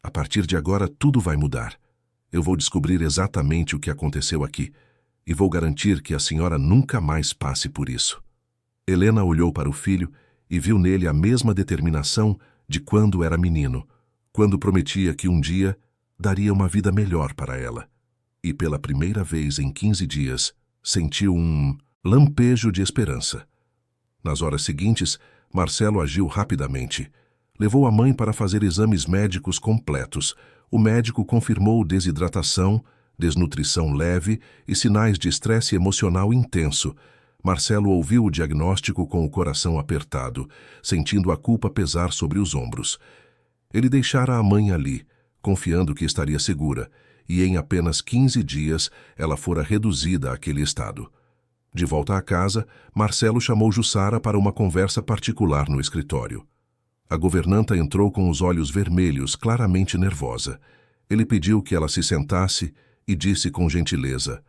Speaker 1: a partir de agora tudo vai mudar. Eu vou descobrir exatamente o que aconteceu aqui e vou garantir que a senhora nunca mais passe por isso. Helena olhou para o filho e viu nele a mesma determinação de quando era menino, quando prometia que um dia daria uma vida melhor para ela. E pela primeira vez em 15 dias, sentiu um lampejo de esperança. Nas horas seguintes, Marcelo agiu rapidamente. Levou a mãe para fazer exames médicos completos. O médico confirmou desidratação, desnutrição leve e sinais de estresse emocional intenso, Marcelo ouviu o diagnóstico com o coração apertado, sentindo a culpa pesar sobre os ombros. Ele deixara a mãe ali, confiando que estaria segura, e em apenas 15 dias ela fora reduzida àquele estado. De volta à casa, Marcelo chamou Jussara para uma conversa particular no escritório. A governanta entrou com os olhos vermelhos, claramente nervosa. Ele pediu que ela se sentasse e disse com gentileza: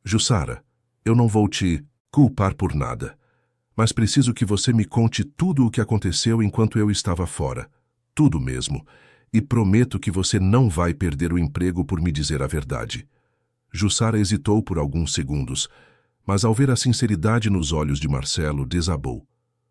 Speaker 1: Jussara, eu não vou te culpar por nada, mas preciso que você me conte tudo o que aconteceu enquanto eu estava fora. Tudo mesmo. E prometo que você não vai perder o emprego por me dizer a verdade. Jussara hesitou por alguns segundos, mas ao ver a sinceridade nos olhos de Marcelo, desabou.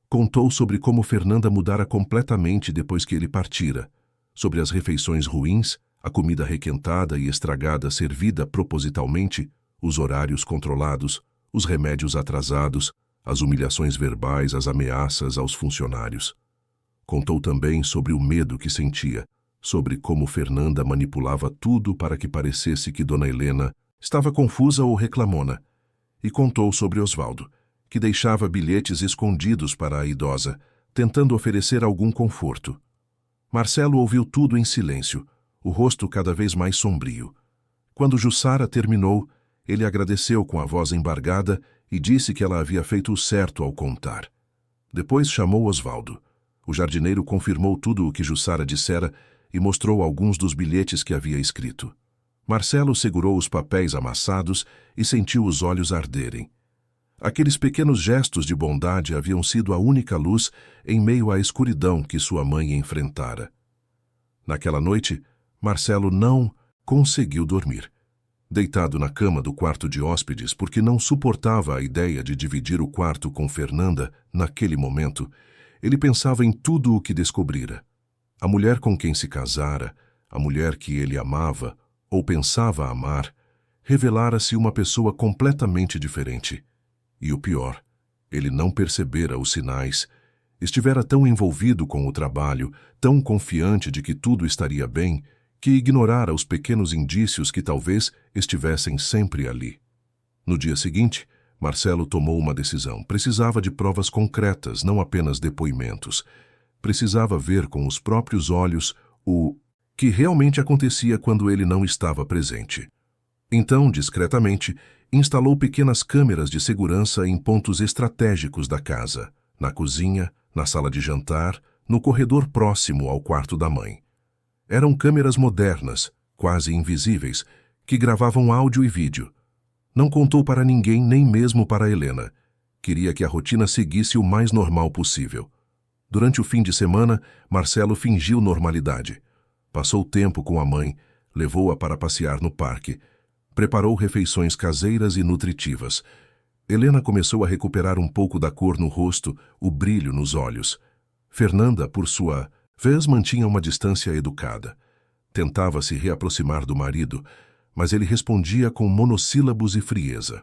Speaker 1: Contou sobre como Fernanda mudara completamente depois que ele partira, sobre as refeições ruins, a comida requentada e estragada servida propositalmente, os horários controlados, os remédios atrasados, as humilhações verbais, as ameaças aos funcionários. Contou também sobre o medo que sentia, sobre como Fernanda manipulava tudo para que parecesse que Dona Helena estava confusa ou reclamona, e contou sobre Osvaldo, que deixava bilhetes escondidos para a idosa, tentando oferecer algum conforto. Marcelo ouviu tudo em silêncio, o rosto cada vez mais sombrio. Quando Jussara terminou, ele agradeceu com a voz embargada e disse que ela havia feito o certo ao contar. Depois chamou Osvaldo. O jardineiro confirmou tudo o que Jussara dissera e mostrou alguns dos bilhetes que havia escrito. Marcelo segurou os papéis amassados e sentiu os olhos arderem. Aqueles pequenos gestos de bondade haviam sido a única luz em meio à escuridão que sua mãe enfrentara. Naquela noite, Marcelo não conseguiu dormir. Deitado na cama do quarto de hóspedes porque não suportava a ideia de dividir o quarto com Fernanda naquele momento, ele pensava em tudo o que descobrira. A mulher com quem se casara, a mulher que ele amava ou pensava amar, revelara-se uma pessoa completamente diferente. E o pior, ele não percebera os sinais. Estivera tão envolvido com o trabalho, tão confiante de que tudo estaria bem, que ignorara os pequenos indícios que talvez estivessem sempre ali. No dia seguinte, Marcelo tomou uma decisão. Precisava de provas concretas, não apenas depoimentos. Precisava ver com os próprios olhos o que realmente acontecia quando ele não estava presente. Então, discretamente, instalou pequenas câmeras de segurança em pontos estratégicos da casa, na cozinha, na sala de jantar, no corredor próximo ao quarto da mãe. Eram câmeras modernas, quase invisíveis, que gravavam áudio e vídeo. Não contou para ninguém, nem mesmo para Helena. Queria que a rotina seguisse o mais normal possível. Durante o fim de semana, Marcelo fingiu normalidade. Passou tempo com a mãe, levou-a para passear no parque. Preparou refeições caseiras e nutritivas. Helena começou a recuperar um pouco da cor no rosto, o brilho nos olhos. Fernanda, por sua vez, mantinha uma distância educada. Tentava se reaproximar do marido, mas ele respondia com monossílabos e frieza.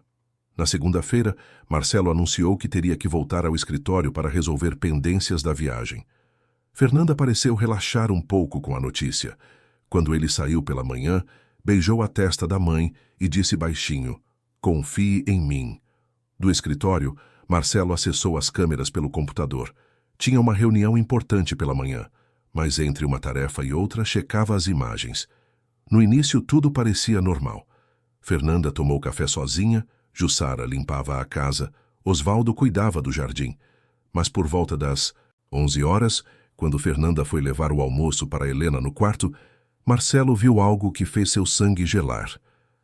Speaker 1: Na segunda-feira, Marcelo anunciou que teria que voltar ao escritório para resolver pendências da viagem. Fernanda pareceu relaxar um pouco com a notícia. Quando ele saiu pela manhã, beijou a testa da mãe e disse baixinho: "Confie em mim." Do escritório, Marcelo acessou as câmeras pelo computador. Tinha uma reunião importante pela manhã, mas entre uma tarefa e outra checava as imagens. No início tudo parecia normal. Fernanda tomou café sozinha, Jussara limpava a casa, Osvaldo cuidava do jardim. Mas por volta das 11 horas, quando Fernanda foi levar o almoço para Helena no quarto, Marcelo viu algo que fez seu sangue gelar.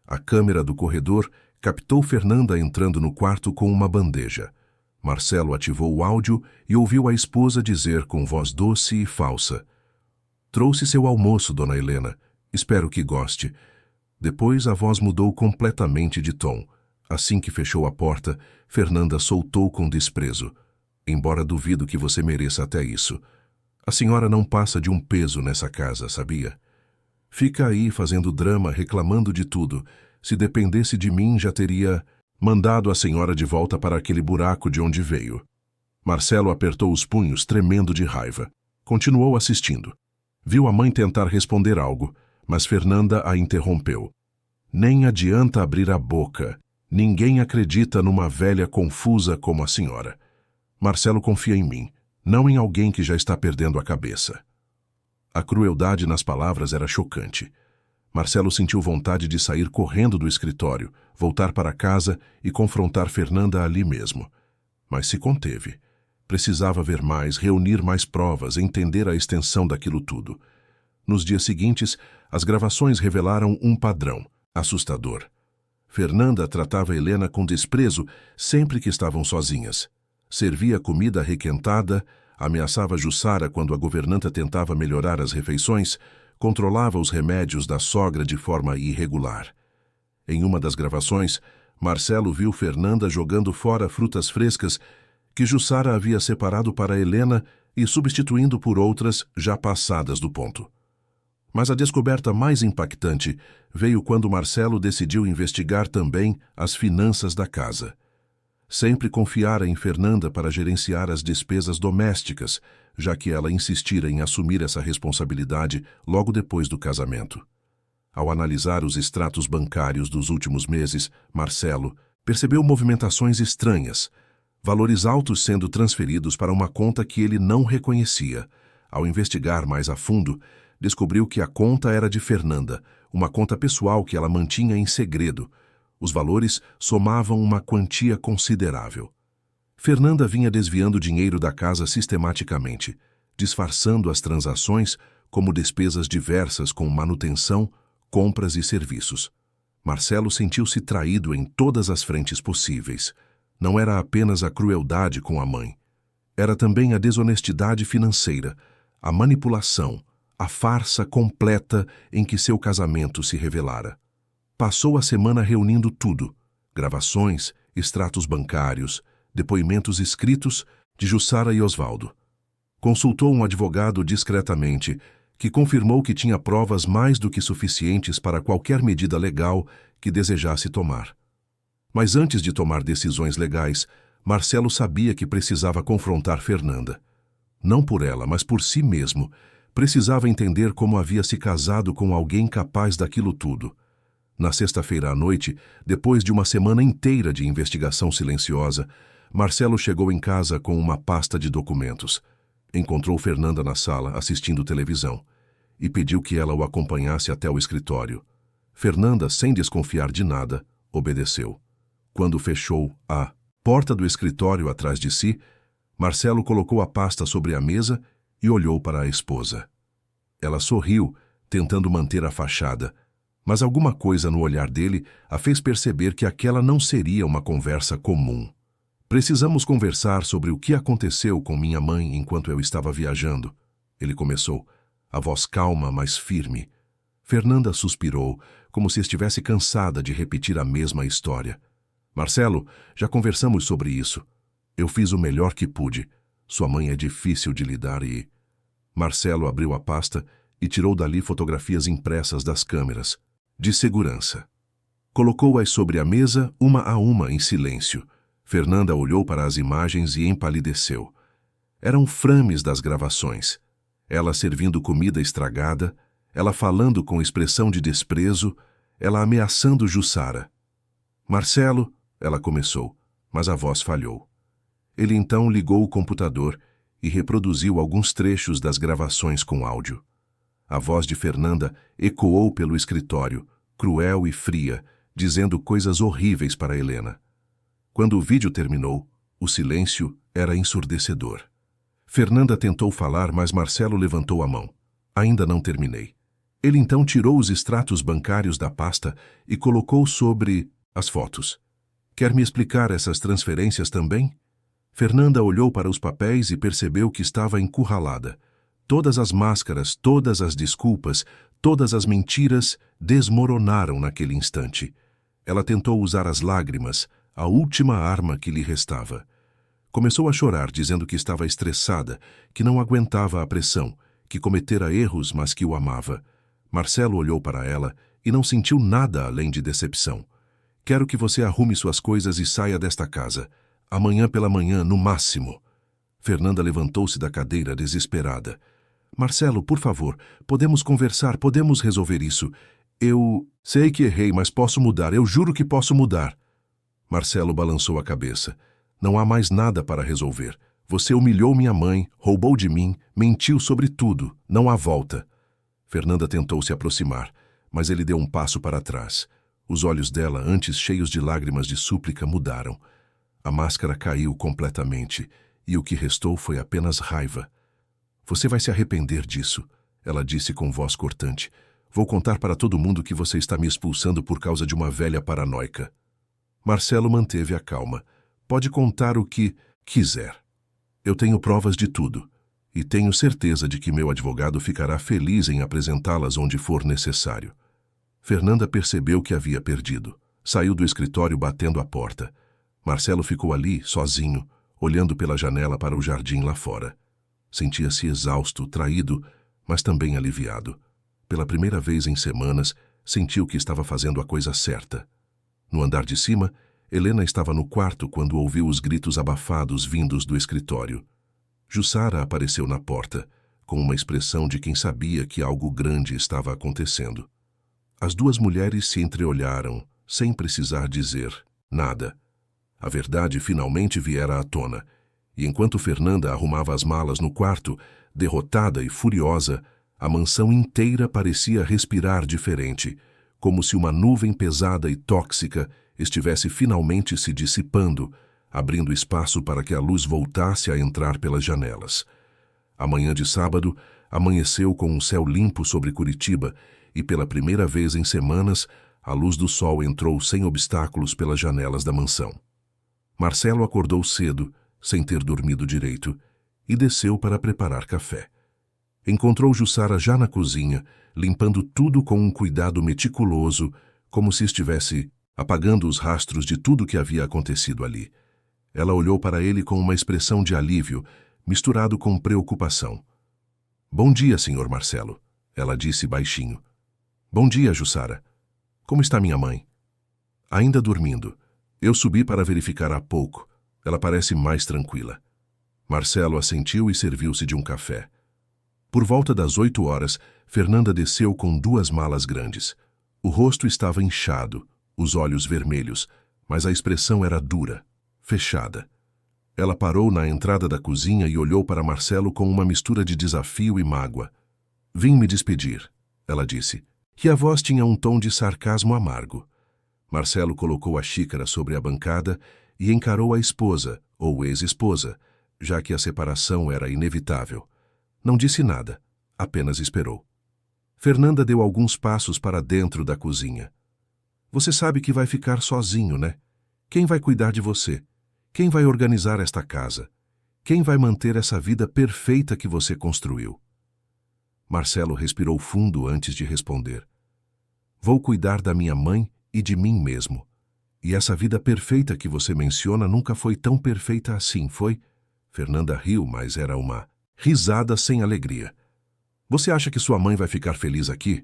Speaker 1: A câmera do corredor captou Fernanda entrando no quarto com uma bandeja. Marcelo ativou o áudio e ouviu a esposa dizer com voz doce e falsa: "Trouxe seu almoço, Dona Helena. Espero que goste." Depois a voz mudou completamente de tom. Assim que fechou a porta, Fernanda soltou com desprezo: "Embora duvido que você mereça até isso. A senhora não passa de um peso nessa casa, sabia? Fica aí fazendo drama, reclamando de tudo. Se dependesse de mim, já teria mandado a senhora de volta para aquele buraco de onde veio." Marcelo apertou os punhos, tremendo de raiva. Continuou assistindo. Viu a mãe tentar responder algo, mas Fernanda a interrompeu. "Nem adianta abrir a boca. Ninguém acredita numa velha confusa como a senhora. Marcelo confia em mim, não em alguém que já está perdendo a cabeça. A crueldade nas palavras era chocante. Marcelo sentiu vontade de sair correndo do escritório, voltar para casa e confrontar Fernanda ali mesmo. Mas se conteve. Precisava ver mais, reunir mais provas, entender a extensão daquilo tudo. Nos dias seguintes, as gravações revelaram um padrão assustador. Fernanda tratava Helena com desprezo sempre que estavam sozinhas. Servia comida requentada, ameaçava Jussara quando a governanta tentava melhorar as refeições, controlava os remédios da sogra de forma irregular. Em uma das gravações, Marcelo viu Fernanda jogando fora frutas frescas que Jussara havia separado para Helena e substituindo por outras já passadas do ponto. Mas a descoberta mais impactante veio quando Marcelo decidiu investigar também as finanças da casa. Sempre confiara em Fernanda para gerenciar as despesas domésticas, já que ela insistira em assumir essa responsabilidade logo depois do casamento. Ao analisar os extratos bancários dos últimos meses, Marcelo percebeu movimentações estranhas, valores altos sendo transferidos para uma conta que ele não reconhecia. Ao investigar mais a fundo, descobriu que a conta era de Fernanda, uma conta pessoal que ela mantinha em segredo. Os valores somavam uma quantia considerável. Fernanda vinha desviando dinheiro da casa sistematicamente, disfarçando as transações como despesas diversas com manutenção, compras e serviços. Marcelo sentiu-se traído em todas as frentes possíveis. Não era apenas a crueldade com a mãe. Era também a desonestidade financeira, a manipulação, a farsa completa em que seu casamento se revelara. Passou a semana reunindo tudo: gravações, extratos bancários, depoimentos escritos de Jussara e Osvaldo. Consultou um advogado discretamente, que confirmou que tinha provas mais do que suficientes para qualquer medida legal que desejasse tomar. Mas antes de tomar decisões legais, Marcelo sabia que precisava confrontar Fernanda. Não por ela, mas por si mesmo. Precisava entender como havia se casado com alguém capaz daquilo tudo. Na sexta-feira à noite, depois de uma semana inteira de investigação silenciosa, Marcelo chegou em casa com uma pasta de documentos. Encontrou Fernanda na sala, assistindo televisão, e pediu que ela o acompanhasse até o escritório. Fernanda, sem desconfiar de nada, obedeceu. Quando fechou a porta do escritório atrás de si, Marcelo colocou a pasta sobre a mesa e olhou para a esposa. Ela sorriu, tentando manter a fachada, mas alguma coisa no olhar dele a fez perceber que aquela não seria uma conversa comum. Precisamos conversar sobre o que aconteceu com minha mãe enquanto eu estava viajando. Ele começou, a voz calma, mas firme. Fernanda suspirou, como se estivesse cansada de repetir a mesma história. Marcelo, já conversamos sobre isso. Eu fiz o melhor que pude. Sua mãe é difícil de lidar e... Marcelo abriu a pasta e tirou dali fotografias impressas das câmeras, de segurança. Colocou-as sobre a mesa, uma a uma, em silêncio. Fernanda olhou para as imagens e empalideceu. Eram frames das gravações. Ela servindo comida estragada, ela falando com expressão de desprezo, ela ameaçando Jussara. Marcelo, ela começou, mas a voz falhou. Ele então ligou o computador e reproduziu alguns trechos das gravações com áudio. A voz de Fernanda ecoou pelo escritório, cruel e fria, dizendo coisas horríveis para Helena. Quando o vídeo terminou, o silêncio era ensurdecedor. Fernanda tentou falar, mas Marcelo levantou a mão. Ainda não terminei. Ele então tirou os extratos bancários da pasta e colocou sobre as fotos. Quer me explicar essas transferências também? Fernanda olhou para os papéis e percebeu que estava encurralada. Todas as máscaras, todas as desculpas, todas as mentiras desmoronaram naquele instante. Ela tentou usar as lágrimas, a última arma que lhe restava. Começou a chorar, dizendo que estava estressada, que não aguentava a pressão, que cometera erros, mas que o amava. Marcelo olhou para ela e não sentiu nada além de decepção. Quero que você arrume suas coisas e saia desta casa. Amanhã pela manhã, no máximo. Fernanda levantou-se da cadeira, desesperada. Marcelo, por favor, podemos conversar, podemos resolver isso. Eu sei que errei, mas posso mudar, eu juro que posso mudar. Marcelo balançou a cabeça. Não há mais nada para resolver. Você humilhou minha mãe, roubou de mim, mentiu sobre tudo. Não há volta. Fernanda tentou se aproximar, mas ele deu um passo para trás. Os olhos dela, antes cheios de lágrimas de súplica, mudaram. A máscara caiu completamente, e o que restou foi apenas raiva. Você vai se arrepender disso, ela disse com voz cortante. Vou contar para todo mundo que você está me expulsando por causa de uma velha paranoica. Marcelo manteve a calma. Pode contar o que quiser. Eu tenho provas de tudo, e tenho certeza de que meu advogado ficará feliz em apresentá-las onde for necessário. Fernanda percebeu que havia perdido. Saiu do escritório batendo a porta. Marcelo ficou ali, sozinho, olhando pela janela para o jardim lá fora. Sentia-se exausto, traído, mas também aliviado. Pela primeira vez em semanas, sentiu que estava fazendo a coisa certa. No andar de cima, Helena estava no quarto quando ouviu os gritos abafados vindos do escritório. Jussara apareceu na porta, com uma expressão de quem sabia que algo grande estava acontecendo. As duas mulheres se entreolharam, sem precisar dizer nada. A verdade finalmente viera à tona, e enquanto Fernanda arrumava as malas no quarto, derrotada e furiosa, a mansão inteira parecia respirar diferente, como se uma nuvem pesada e tóxica estivesse finalmente se dissipando, abrindo espaço para que a luz voltasse a entrar pelas janelas. A manhã de sábado amanheceu com um céu limpo sobre Curitiba e, pela primeira vez em semanas, a luz do sol entrou sem obstáculos pelas janelas da mansão. Marcelo acordou cedo, sem ter dormido direito, e desceu para preparar café. Encontrou Jussara já na cozinha, limpando tudo com um cuidado meticuloso, como se estivesse apagando os rastros de tudo que havia acontecido ali. Ela olhou para ele com uma expressão de alívio, misturado com preocupação. Bom dia, senhor Marcelo, ela disse baixinho. Bom dia, Jussara. Como está minha mãe? Ainda dormindo. Eu subi para verificar há pouco. Ela parece mais tranquila. Marcelo assentiu e serviu-se de um café. Por volta das 8 horas, Fernanda desceu com 2 malas grandes. O rosto estava inchado, os olhos vermelhos, mas a expressão era dura, fechada. Ela parou na entrada da cozinha e olhou para Marcelo com uma mistura de desafio e mágoa. Vim me despedir, ela disse, e a voz tinha um tom de sarcasmo amargo. Marcelo colocou a xícara sobre a bancada e encarou a esposa, ou ex-esposa, já que a separação era inevitável. Não disse nada, apenas esperou. Fernanda deu alguns passos para dentro da cozinha. Você sabe que vai ficar sozinho, né? Quem vai cuidar de você? Quem vai organizar esta casa? Quem vai manter essa vida perfeita que você construiu? Marcelo respirou fundo antes de responder. Vou cuidar da minha mãe e de mim mesmo. E essa vida perfeita que você menciona nunca foi tão perfeita assim, foi? Fernanda riu, mas era uma risada sem alegria. Você acha que sua mãe vai ficar feliz aqui?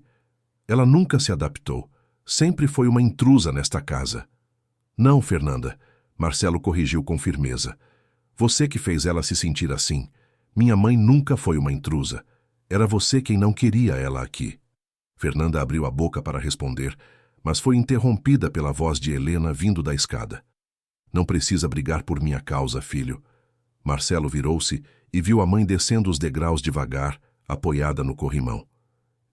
Speaker 1: Ela nunca se adaptou. Sempre foi uma intrusa nesta casa. Não, Fernanda, Marcelo corrigiu com firmeza. Você que fez ela se sentir assim. Minha mãe nunca foi uma intrusa. Era você quem não queria ela aqui. Fernanda abriu a boca para responder, mas foi interrompida pela voz de Helena vindo da escada. Não precisa brigar por minha causa, filho. Marcelo virou-se e viu a mãe descendo os degraus devagar, apoiada no corrimão.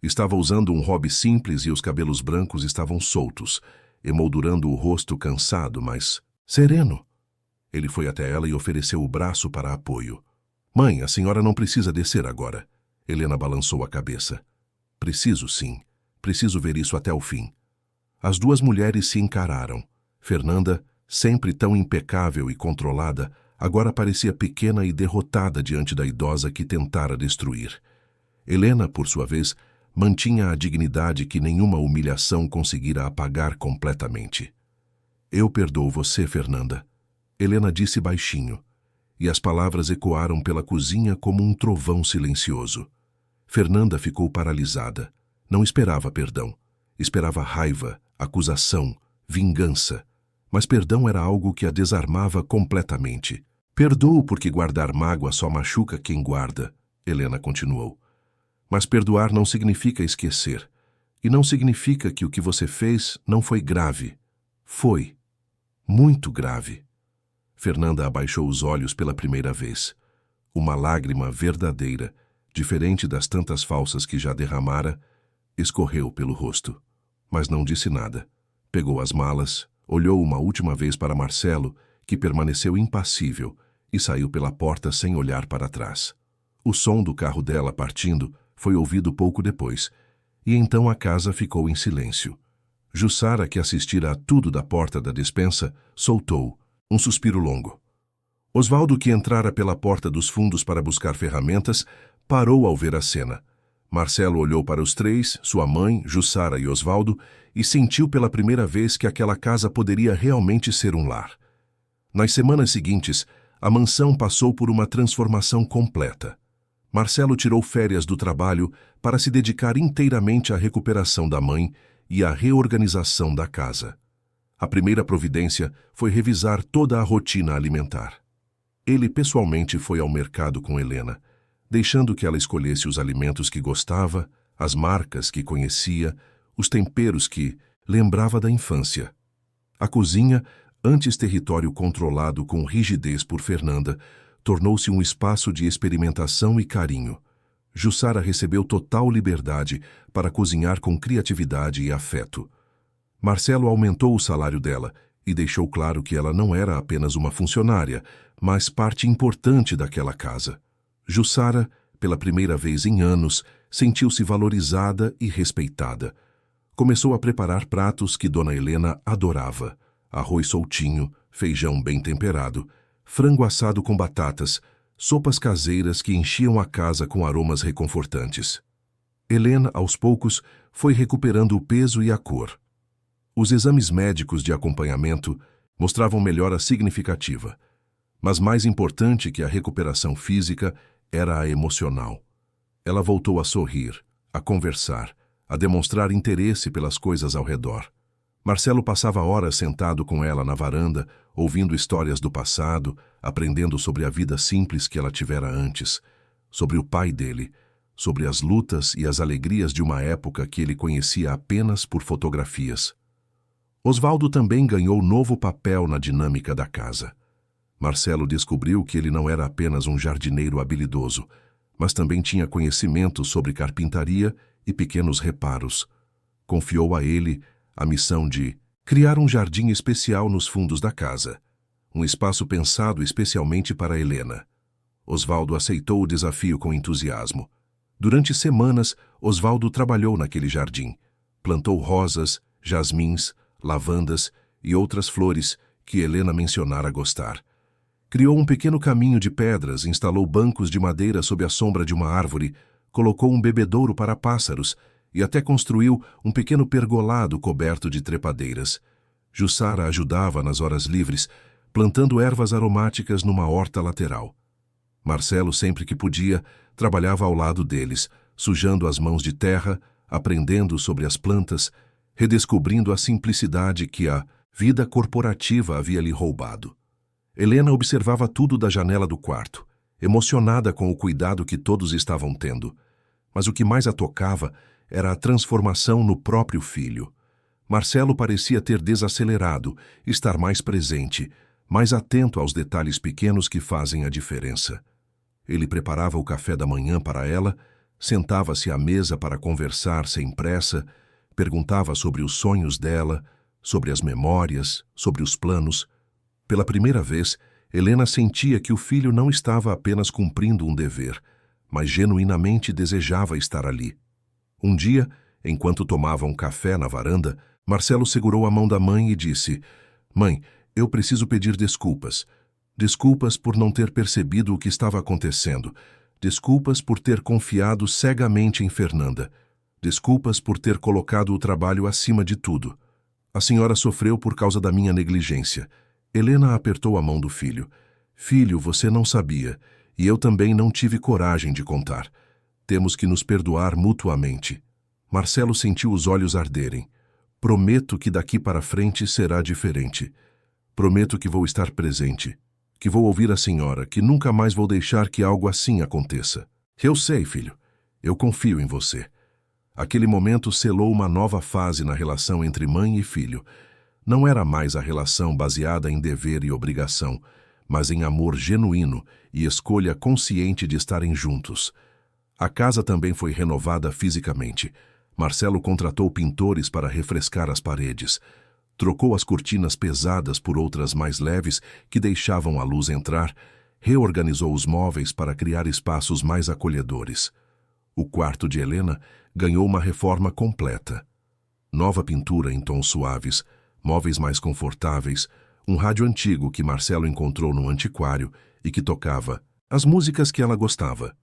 Speaker 1: Estava usando um hobby simples e os cabelos brancos estavam soltos, emoldurando o rosto cansado, mas sereno. Ele foi até ela e ofereceu o braço para apoio. Mãe, a senhora não precisa descer agora. Helena balançou a cabeça. Preciso sim. Preciso ver isso até o fim. As duas mulheres se encararam. Fernanda, sempre tão impecável e controlada, agora parecia pequena e derrotada diante da idosa que tentara destruir. Helena, por sua vez, mantinha a dignidade que nenhuma humilhação conseguira apagar completamente. Eu perdoo você, Fernanda. Helena disse baixinho, e as palavras ecoaram pela cozinha como um trovão silencioso. Fernanda ficou paralisada. Não esperava perdão. Esperava raiva, acusação, vingança. Mas perdão era algo que a desarmava completamente. Perdoo porque guardar mágoa só machuca quem guarda, Helena continuou. Mas perdoar não significa esquecer. E não significa que o que você fez não foi grave. Foi. muito grave. Fernanda abaixou os olhos pela primeira vez. Uma lágrima verdadeira, diferente das tantas falsas que já derramara, escorreu pelo rosto. Mas não disse nada. Pegou as malas, olhou uma última vez para Marcelo, que permaneceu impassível, e saiu pela porta sem olhar para trás. O som do carro dela partindo foi ouvido pouco depois, e então a casa ficou em silêncio. Jussara, que assistira a tudo da porta da despensa, soltou um suspiro longo. Osvaldo, que entrara pela porta dos fundos para buscar ferramentas, parou ao ver a cena. Marcelo olhou para os três, sua mãe, Jussara e Osvaldo, e sentiu pela primeira vez que aquela casa poderia realmente ser um lar. Nas semanas seguintes, a mansão passou por uma transformação completa. Marcelo tirou férias do trabalho para se dedicar inteiramente à recuperação da mãe e à reorganização da casa. A primeira providência foi revisar toda a rotina alimentar. Ele pessoalmente foi ao mercado com Helena, deixando que ela escolhesse os alimentos que gostava, as marcas que conhecia, os temperos que lembrava da infância. A cozinha, antes território controlado com rigidez por Fernanda, tornou-se um espaço de experimentação e carinho. Jussara recebeu total liberdade para cozinhar com criatividade e afeto. Marcelo aumentou o salário dela e deixou claro que ela não era apenas uma funcionária, mas parte importante daquela casa. Jussara, pela primeira vez em anos, sentiu-se valorizada e respeitada. Começou a preparar pratos que Dona Helena adorava: arroz soltinho, feijão bem temperado, frango assado com batatas, sopas caseiras que enchiam a casa com aromas reconfortantes. Helena, aos poucos, foi recuperando o peso e a cor. Os exames médicos de acompanhamento mostravam melhora significativa, mas mais importante que a recuperação física era a emocional. Ela voltou a sorrir, a conversar, a demonstrar interesse pelas coisas ao redor. Marcelo passava horas sentado com ela na varanda, ouvindo histórias do passado, aprendendo sobre a vida simples que ela tivera antes, sobre o pai dele, sobre as lutas e as alegrias de uma época que ele conhecia apenas por fotografias. Osvaldo também ganhou novo papel na dinâmica da casa. Marcelo descobriu que ele não era apenas um jardineiro habilidoso, mas também tinha conhecimento sobre carpintaria e pequenos reparos. Confiou a ele a missão de criar um jardim especial nos fundos da casa, um espaço pensado especialmente para Helena. Osvaldo aceitou o desafio com entusiasmo. Durante semanas, Osvaldo trabalhou naquele jardim. Plantou rosas, jasmins, lavandas e outras flores que Helena mencionara gostar. Criou um pequeno caminho de pedras, instalou bancos de madeira sob a sombra de uma árvore, colocou um bebedouro para pássaros e até construiu um pequeno pergolado coberto de trepadeiras. Jussara ajudava nas horas livres, plantando ervas aromáticas numa horta lateral. Marcelo, sempre que podia, trabalhava ao lado deles, sujando as mãos de terra, aprendendo sobre as plantas, redescobrindo a simplicidade que a vida corporativa havia lhe roubado. Helena observava tudo da janela do quarto, emocionada com o cuidado que todos estavam tendo. Mas o que mais a tocava era a transformação no próprio filho. Marcelo parecia ter desacelerado, estar mais presente, mais atento aos detalhes pequenos que fazem a diferença. Ele preparava o café da manhã para ela, sentava-se à mesa para conversar sem pressa, perguntava sobre os sonhos dela, sobre as memórias, sobre os planos. Pela primeira vez, Helena sentia que o filho não estava apenas cumprindo um dever, mas genuinamente desejava estar ali. Um dia, enquanto tomavam café na varanda, Marcelo segurou a mão da mãe e disse: "Mãe, eu preciso pedir desculpas. Desculpas por não ter percebido o que estava acontecendo. Desculpas por ter confiado cegamente em Fernanda. Desculpas por ter colocado o trabalho acima de tudo. A senhora sofreu por causa da minha negligência." Helena apertou a mão do filho. "Filho, você não sabia, e eu também não tive coragem de contar. Temos que nos perdoar mutuamente." Marcelo sentiu os olhos arderem. "Prometo que daqui para frente será diferente. Prometo que vou estar presente, que vou ouvir a senhora, que nunca mais vou deixar que algo assim aconteça." "Eu sei, filho. Eu confio em você." Aquele momento selou uma nova fase na relação entre mãe e filho. Não era mais a relação baseada em dever e obrigação, mas em amor genuíno e escolha consciente de estarem juntos. A casa também foi renovada fisicamente. Marcelo contratou pintores para refrescar as paredes. Trocou as cortinas pesadas por outras mais leves que deixavam a luz entrar. Reorganizou os móveis para criar espaços mais acolhedores. O quarto de Helena ganhou uma reforma completa. Nova pintura em tons suaves, móveis mais confortáveis, um rádio antigo que Marcelo encontrou num antiquário e que tocava as músicas que ela gostava.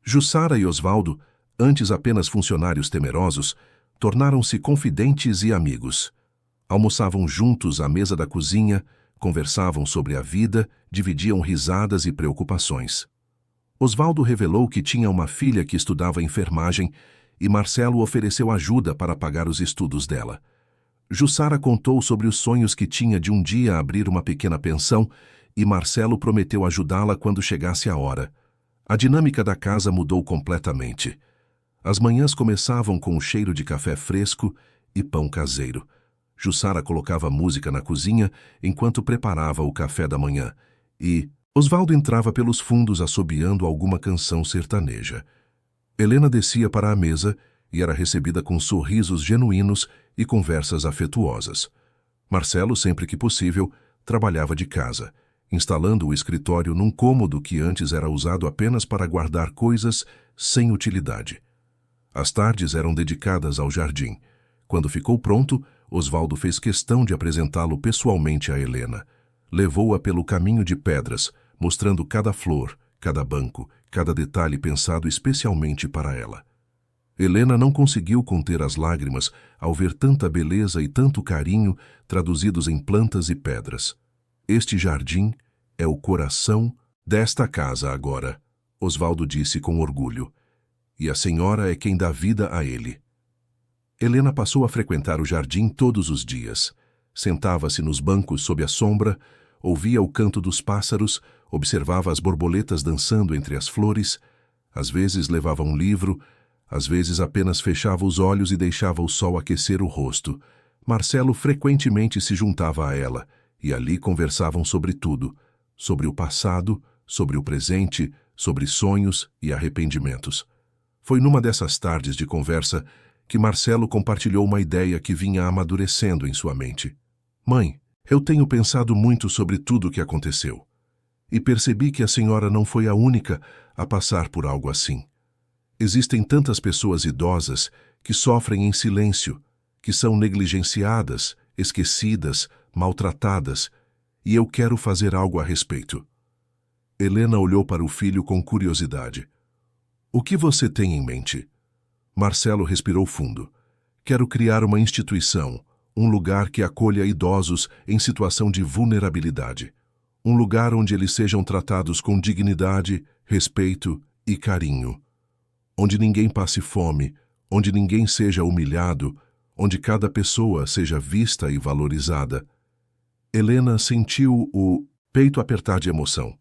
Speaker 1: Jussara e Osvaldo, antes apenas funcionários temerosos, tornaram-se confidentes e amigos. Almoçavam juntos à mesa da cozinha, conversavam sobre a vida, dividiam risadas e preocupações. Osvaldo revelou que tinha uma filha que estudava enfermagem e Marcelo ofereceu ajuda para pagar os estudos dela. Jussara contou sobre os sonhos que tinha de um dia abrir uma pequena pensão e Marcelo prometeu ajudá-la quando chegasse a hora. A dinâmica da casa mudou completamente. As manhãs começavam com o cheiro de café fresco e pão caseiro. Jussara colocava música na cozinha enquanto preparava o café da manhã e Osvaldo entrava pelos fundos assobiando alguma canção sertaneja. Helena descia para a mesa e era recebida com sorrisos genuínos e conversas afetuosas. Marcelo, sempre que possível, trabalhava de casa, instalando o escritório num cômodo que antes era usado apenas para guardar coisas sem utilidade. As tardes eram dedicadas ao jardim. Quando ficou pronto, Osvaldo fez questão de apresentá-lo pessoalmente a Helena. Levou-a pelo caminho de pedras, mostrando cada flor, cada banco, cada detalhe pensado especialmente para ela. Helena não conseguiu conter as lágrimas ao ver tanta beleza e tanto carinho traduzidos em plantas e pedras. Este jardim é o coração desta casa agora, Osvaldo disse com orgulho. E a senhora é quem dá vida a ele. Helena passou a frequentar o jardim todos os dias. Sentava-se nos bancos sob a sombra, ouvia o canto dos pássaros, observava as borboletas dançando entre as flores, às vezes levava um livro, às vezes apenas fechava os olhos e deixava o sol aquecer o rosto. Marcelo frequentemente se juntava a ela, e ali conversavam sobre tudo, sobre o passado, sobre o presente, sobre sonhos e arrependimentos. Foi numa dessas tardes de conversa que Marcelo compartilhou uma ideia que vinha amadurecendo em sua mente. Mãe, eu tenho pensado muito sobre tudo o que aconteceu. E percebi que a senhora não foi a única a passar por algo assim. Existem tantas pessoas idosas que sofrem em silêncio, que são negligenciadas, esquecidas, maltratadas, e eu quero fazer algo a respeito. Helena olhou para o filho com curiosidade. O que você tem em mente? Marcelo respirou fundo. Quero criar uma instituição, um lugar que acolha idosos em situação de vulnerabilidade. Um lugar onde eles sejam tratados com dignidade, respeito e carinho. Onde ninguém passe fome, onde ninguém seja humilhado, onde cada pessoa seja vista e valorizada. Helena sentiu o peito apertar de emoção.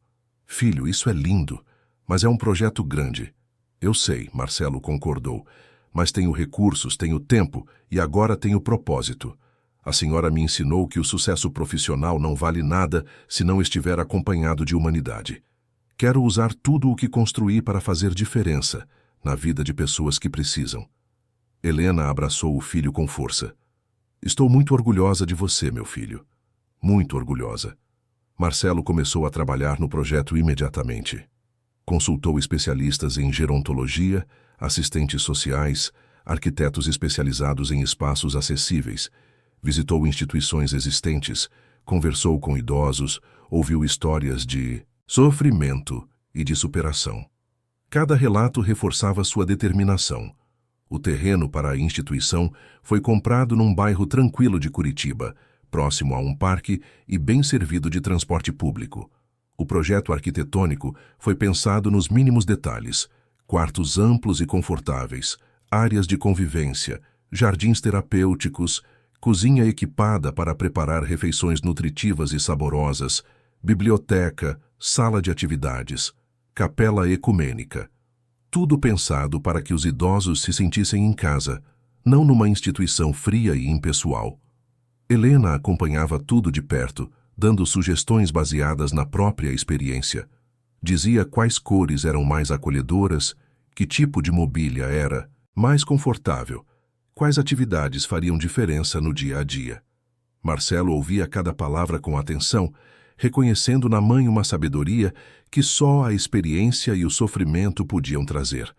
Speaker 1: Filho, isso é lindo, mas é um projeto grande. Eu sei, Marcelo concordou, mas tenho recursos, tenho tempo e agora tenho propósito. A senhora me ensinou que o sucesso profissional não vale nada se não estiver acompanhado de humanidade. Quero usar tudo o que construí para fazer diferença na vida de pessoas que precisam. Helena abraçou o filho com força. Estou muito orgulhosa de você, meu filho. Muito orgulhosa. Marcelo começou a trabalhar no projeto imediatamente. Consultou especialistas em gerontologia, assistentes sociais, arquitetos especializados em espaços acessíveis, visitou instituições existentes, conversou com idosos, ouviu histórias de sofrimento e de superação. Cada relato reforçava sua determinação. O terreno para a instituição foi comprado num bairro tranquilo de Curitiba, próximo a um parque e bem servido de transporte público. O projeto arquitetônico foi pensado nos mínimos detalhes: quartos amplos e confortáveis, áreas de convivência, jardins terapêuticos, cozinha equipada para preparar refeições nutritivas e saborosas, biblioteca, sala de atividades, capela ecumênica. Tudo pensado para que os idosos se sentissem em casa, não numa instituição fria e impessoal. Helena acompanhava tudo de perto, dando sugestões baseadas na própria experiência. Dizia quais cores eram mais acolhedoras, que tipo de mobília era mais confortável, quais atividades fariam diferença no dia a dia. Marcelo ouvia cada palavra com atenção, reconhecendo na mãe uma sabedoria que só a experiência e o sofrimento podiam trazer.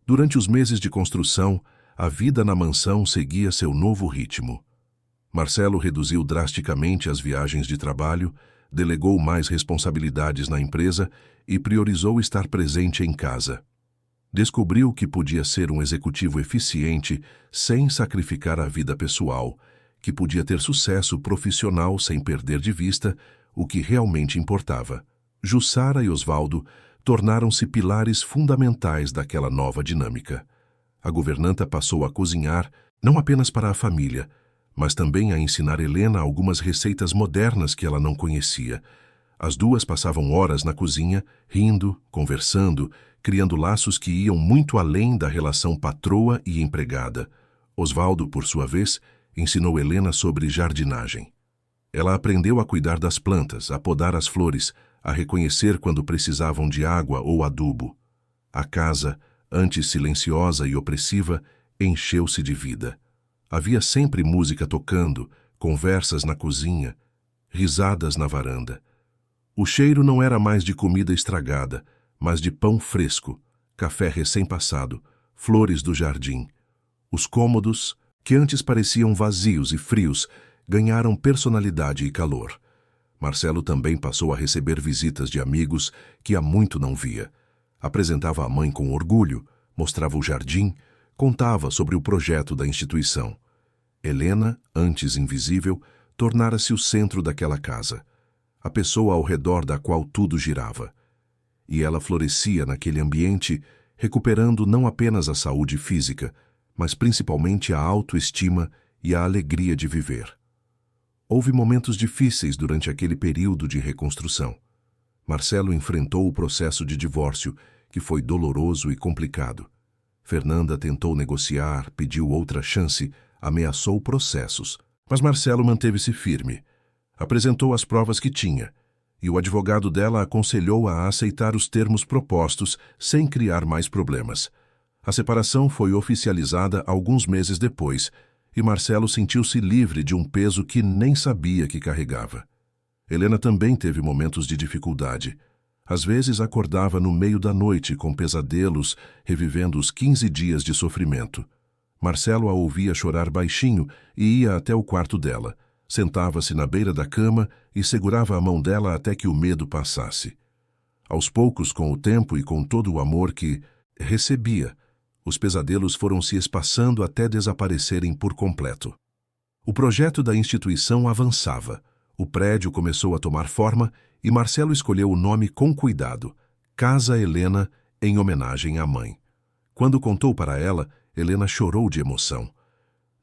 Speaker 1: Durante os meses de construção, a vida na mansão seguia seu novo ritmo. Marcelo reduziu drasticamente as viagens de trabalho, delegou mais responsabilidades na empresa e priorizou estar presente em casa. Descobriu que podia ser um executivo eficiente sem sacrificar a vida pessoal, que podia ter sucesso profissional sem perder de vista o que realmente importava. Jussara e Osvaldo tornaram-se pilares fundamentais daquela nova dinâmica. A governanta passou a cozinhar não apenas para a família, mas também a ensinar Helena algumas receitas modernas que ela não conhecia. As duas passavam horas na cozinha, rindo, conversando, criando laços que iam muito além da relação patroa e empregada. Osvaldo, por sua vez, ensinou Helena sobre jardinagem. Ela aprendeu a cuidar das plantas, a podar as flores, a reconhecer quando precisavam de água ou adubo. A casa, antes silenciosa e opressiva, encheu-se de vida. Havia sempre música tocando, conversas na cozinha, risadas na varanda. O cheiro não era mais de comida estragada, mas de pão fresco, café recém-passado, flores do jardim. Os cômodos, que antes pareciam vazios e frios, ganharam personalidade e calor. Marcelo também passou a receber visitas de amigos que há muito não via. Apresentava a mãe com orgulho, mostrava o jardim, contava sobre o projeto da instituição. Helena, antes invisível, tornara-se o centro daquela casa, a pessoa ao redor da qual tudo girava. E ela florescia naquele ambiente, recuperando não apenas a saúde física, mas principalmente a autoestima e a alegria de viver. Houve momentos difíceis durante aquele período de reconstrução. Marcelo enfrentou o processo de divórcio, que foi doloroso e complicado. Fernanda tentou negociar, pediu outra chance, ameaçou processos. Mas Marcelo manteve-se firme. Apresentou as provas que tinha, e o advogado dela aconselhou-a a aceitar os termos propostos sem criar mais problemas. A separação foi oficializada alguns meses depois, e Marcelo sentiu-se livre de um peso que nem sabia que carregava. Helena também teve momentos de dificuldade. Às vezes acordava no meio da noite com pesadelos, revivendo os 15 dias de sofrimento. Marcelo a ouvia chorar baixinho e ia até o quarto dela. Sentava-se na beira da cama e segurava a mão dela até que o medo passasse. Aos poucos, com o tempo e com todo o amor que recebia, os pesadelos foram se espaçando até desaparecerem por completo. O projeto da instituição avançava. O prédio começou a tomar forma e Marcelo escolheu o nome com cuidado, Casa Helena, em homenagem à mãe. Quando contou para ela, Helena chorou de emoção.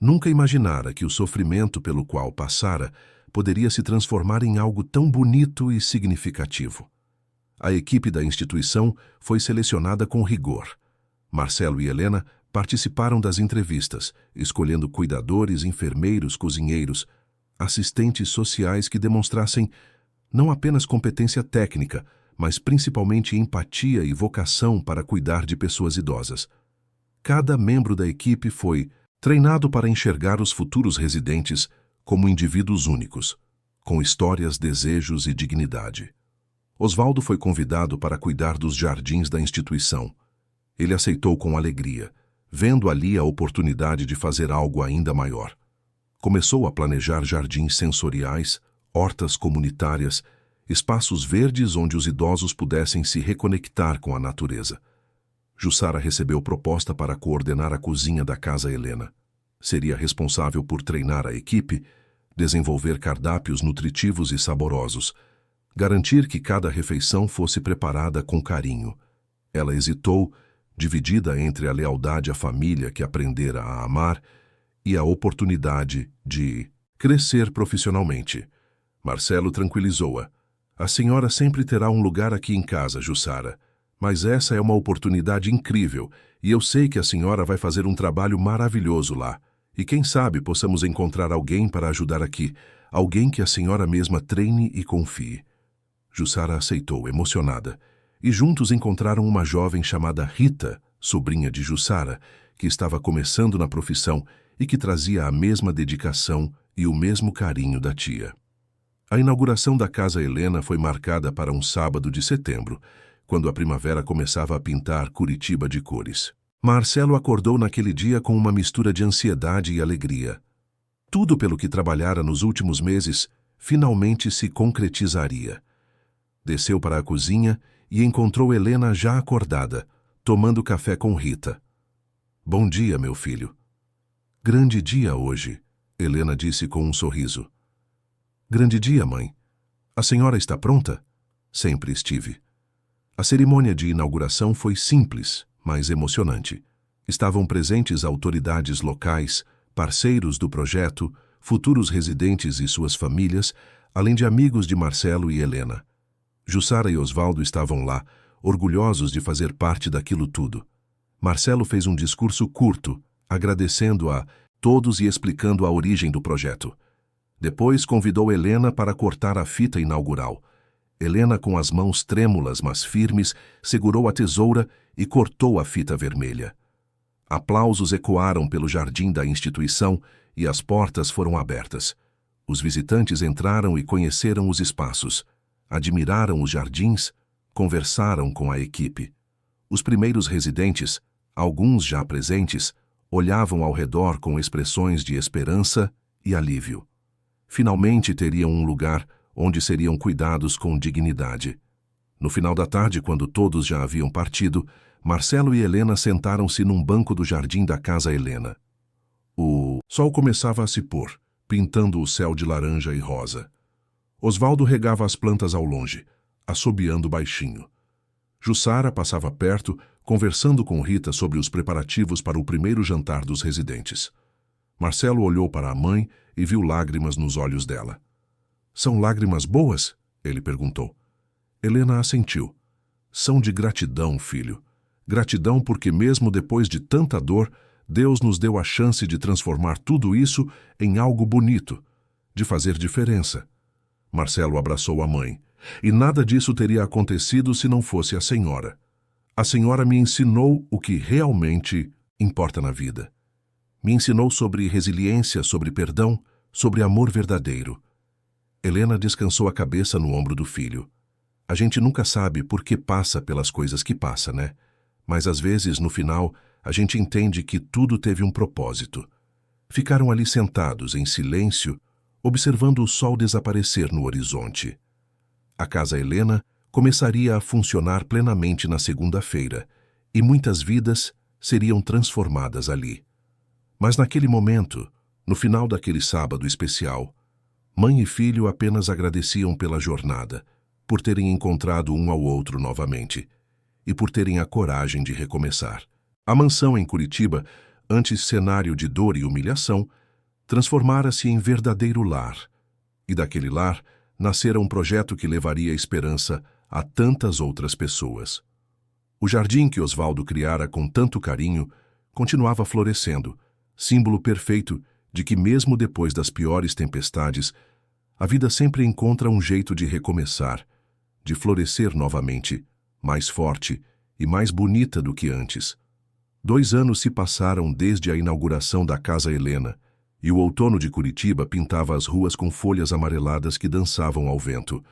Speaker 1: Nunca imaginara que o sofrimento pelo qual passara poderia se transformar em algo tão bonito e significativo. A equipe da instituição foi selecionada com rigor. Marcelo e Helena participaram das entrevistas, escolhendo cuidadores, enfermeiros, cozinheiros, assistentes sociais que demonstrassem não apenas competência técnica, mas principalmente empatia e vocação para cuidar de pessoas idosas. Cada membro da equipe foi treinado para enxergar os futuros residentes como indivíduos únicos, com histórias, desejos e dignidade. Osvaldo foi convidado para cuidar dos jardins da instituição. Ele aceitou com alegria, vendo ali a oportunidade de fazer algo ainda maior. Começou a planejar jardins sensoriais, hortas comunitárias, espaços verdes onde os idosos pudessem se reconectar com a natureza. Jussara recebeu proposta para coordenar a cozinha da Casa Helena. Seria responsável por treinar a equipe, desenvolver cardápios nutritivos e saborosos, garantir que cada refeição fosse preparada com carinho. Ela hesitou, dividida entre a lealdade à família que aprendera a amar e a oportunidade de crescer profissionalmente. Marcelo tranquilizou-a. A senhora sempre terá um lugar aqui em casa, Jussara, mas essa é uma oportunidade incrível e eu sei que a senhora vai fazer um trabalho maravilhoso lá. E quem sabe possamos encontrar alguém para ajudar aqui, alguém que a senhora mesma treine e confie. Jussara aceitou, emocionada, e juntos encontraram uma jovem chamada Rita, sobrinha de Jussara, que estava começando na profissão e que trazia a mesma dedicação e o mesmo carinho da tia. A inauguração da Casa Helena foi marcada para um sábado de setembro, quando a primavera começava a pintar Curitiba de cores. Marcelo acordou naquele dia com uma mistura de ansiedade e alegria. Tudo pelo que trabalhara nos últimos meses finalmente se concretizaria. Desceu para a cozinha e encontrou Helena já acordada, tomando café com Rita. "Bom dia, meu filho." "Grande dia hoje," Helena disse com um sorriso. "Grande dia, mãe. A senhora está pronta?" "Sempre estive." A cerimônia de inauguração foi simples, mas emocionante. Estavam presentes autoridades locais, parceiros do projeto, futuros residentes e suas famílias, além de amigos de Marcelo e Helena. Jussara e Osvaldo estavam lá, orgulhosos de fazer parte daquilo tudo. Marcelo fez um discurso curto, agradecendo a todos e explicando a origem do projeto. Depois convidou Helena para cortar a fita inaugural. Helena, com as mãos trêmulas mas firmes, segurou a tesoura e cortou a fita vermelha. Aplausos ecoaram pelo jardim da instituição e as portas foram abertas. Os visitantes entraram e conheceram os espaços, admiraram os jardins, conversaram com a equipe. Os primeiros residentes, alguns já presentes, olhavam ao redor com expressões de esperança e alívio. Finalmente teriam um lugar onde seriam cuidados com dignidade. No final da tarde, quando todos já haviam partido, Marcelo e Helena sentaram-se num banco do jardim da Casa Helena. O sol começava a se pôr, pintando o céu de laranja e rosa. Osvaldo regava as plantas ao longe, assobiando baixinho. Jussara passava perto, conversando com Rita sobre os preparativos para o primeiro jantar dos residentes. Marcelo olhou para a mãe e viu lágrimas nos olhos dela. "São lágrimas boas?" ele perguntou. Helena assentiu. "São de gratidão, filho. Gratidão porque mesmo depois de tanta dor, Deus nos deu a chance de transformar tudo isso em algo bonito, de fazer diferença." Marcelo abraçou a mãe. "E nada disso teria acontecido se não fosse a senhora. A senhora me ensinou o que realmente importa na vida. Me ensinou sobre resiliência, sobre perdão, sobre amor verdadeiro." Helena descansou a cabeça no ombro do filho. "A gente nunca sabe por que passa pelas coisas que passa, né? Mas às vezes, no final, a gente entende que tudo teve um propósito." Ficaram ali sentados, em silêncio, observando o sol desaparecer no horizonte. A Casa Helena começaria a funcionar plenamente na segunda-feira, e muitas vidas seriam transformadas ali. Mas naquele momento, no final daquele sábado especial, mãe e filho apenas agradeciam pela jornada, por terem encontrado um ao outro novamente, e por terem a coragem de recomeçar. A mansão em Curitiba, antes cenário de dor e humilhação, transformara-se em verdadeiro lar, e daquele lar nascera um projeto que levaria esperança a tantas outras pessoas. O jardim que Osvaldo criara com tanto carinho continuava florescendo, símbolo perfeito de que mesmo depois das piores tempestades, a vida sempre encontra um jeito de recomeçar, de florescer novamente, mais forte e mais bonita do que antes. 2 anos se passaram desde a inauguração da Casa Helena, e o outono de Curitiba pintava as ruas com folhas amareladas que dançavam ao vento.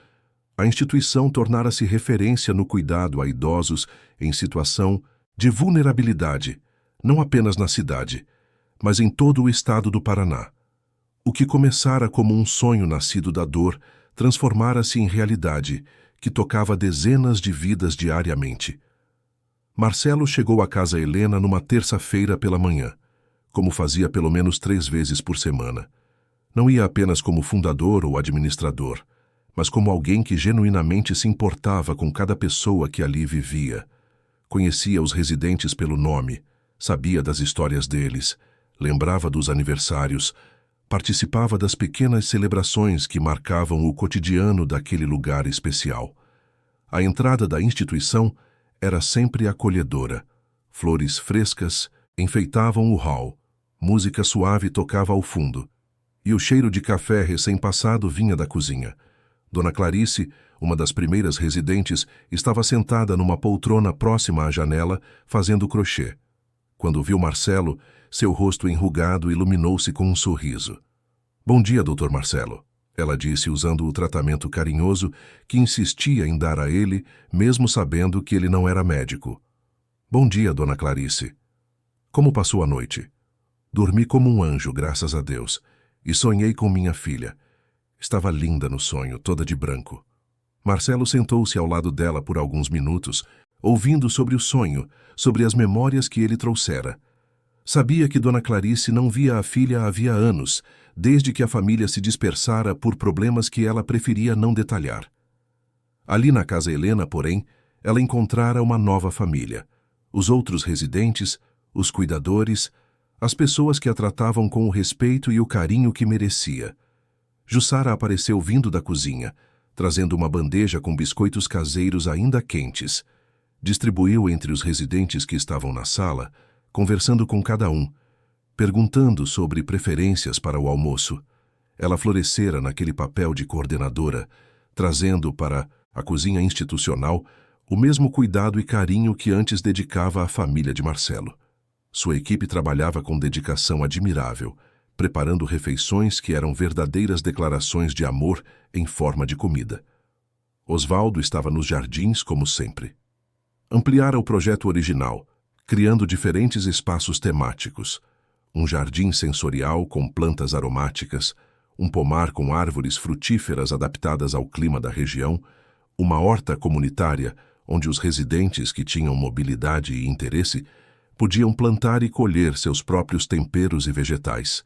Speaker 1: A instituição tornara-se referência no cuidado a idosos em situação de vulnerabilidade, não apenas na cidade, mas em todo o estado do Paraná. O que começara como um sonho nascido da dor, transformara-se em realidade, que tocava dezenas de vidas diariamente. Marcelo chegou à Casa Helena numa terça-feira pela manhã, como fazia pelo menos 3 vezes por semana. Não ia apenas como fundador ou administrador, mas como alguém que genuinamente se importava com cada pessoa que ali vivia. Conhecia os residentes pelo nome, sabia das histórias deles, lembrava dos aniversários, participava das pequenas celebrações que marcavam o cotidiano daquele lugar especial. A entrada da instituição era sempre acolhedora. Flores frescas enfeitavam o hall, Música suave tocava ao fundo, e o cheiro de café recém-passado vinha da cozinha. Dona Clarice, uma das primeiras residentes, estava sentada numa poltrona próxima à janela, fazendo crochê. Quando viu Marcelo, seu rosto enrugado iluminou-se com um sorriso. "Bom dia, Dr. Marcelo", ela disse usando o tratamento carinhoso que insistia em dar a ele, mesmo sabendo que ele não era médico. "Bom dia, Dona Clarice. Como passou a noite?" "Dormi como um anjo, graças a Deus, e sonhei com minha filha. Estava linda no sonho, toda de branco." Marcelo sentou-se ao lado dela por alguns minutos, ouvindo sobre o sonho, sobre as memórias que ele trouxera. Sabia que Dona Clarice não via a filha havia anos, desde que a família se dispersara por problemas que ela preferia não detalhar. Ali na Casa Helena, porém, ela encontrara uma nova família. Os outros residentes, os cuidadores, as pessoas que a tratavam com o respeito e o carinho que merecia. Jussara apareceu vindo da cozinha, trazendo uma bandeja com biscoitos caseiros ainda quentes. Distribuiu entre os residentes que estavam na sala, conversando com cada um, perguntando sobre preferências para o almoço. Ela florescera naquele papel de coordenadora, trazendo para a cozinha institucional o mesmo cuidado e carinho que antes dedicava à família de Marcelo. Sua equipe trabalhava com dedicação admirável, preparando refeições que eram verdadeiras declarações de amor em forma de comida. Osvaldo estava nos jardins, como sempre. Ampliara o projeto original, criando diferentes espaços temáticos. Um jardim sensorial com plantas aromáticas, um pomar com árvores frutíferas adaptadas ao clima da região, uma horta comunitária onde os residentes que tinham mobilidade e interesse podiam plantar e colher seus próprios temperos e vegetais.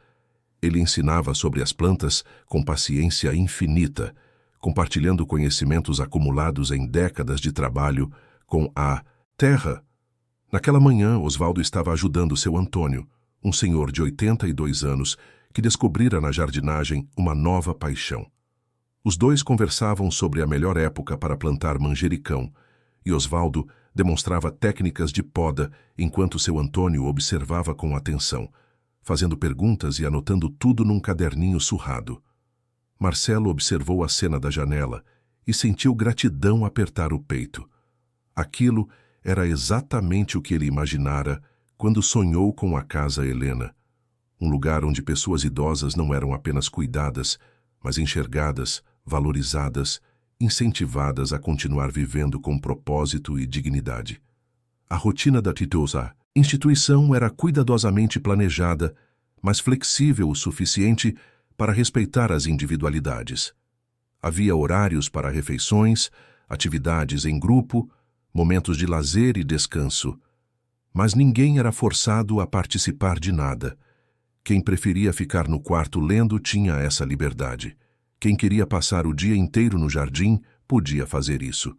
Speaker 1: Ele ensinava sobre as plantas com paciência infinita, compartilhando conhecimentos acumulados em décadas de trabalho com a terra. Naquela manhã, Osvaldo estava ajudando seu Antônio, um senhor de 82 anos, que descobrira na jardinagem uma nova paixão. Os dois conversavam sobre a melhor época para plantar manjericão, e Osvaldo demonstrava técnicas de poda enquanto seu Antônio observava com atenção, fazendo perguntas e anotando tudo num caderninho surrado. Marcelo observou a cena da janela e sentiu gratidão apertar o peito. Aquilo era exatamente o que ele imaginara quando sonhou com a Casa Helena, um lugar onde pessoas idosas não eram apenas cuidadas, mas enxergadas, valorizadas, incentivadas a continuar vivendo com propósito e dignidade. A rotina da Titosa instituição era cuidadosamente planejada, mas flexível o suficiente para respeitar as individualidades. Havia horários para refeições, atividades em grupo, momentos de lazer e descanso. Mas ninguém era forçado a participar de nada. Quem preferia ficar no quarto lendo tinha essa liberdade. Quem queria passar o dia inteiro no jardim podia fazer isso.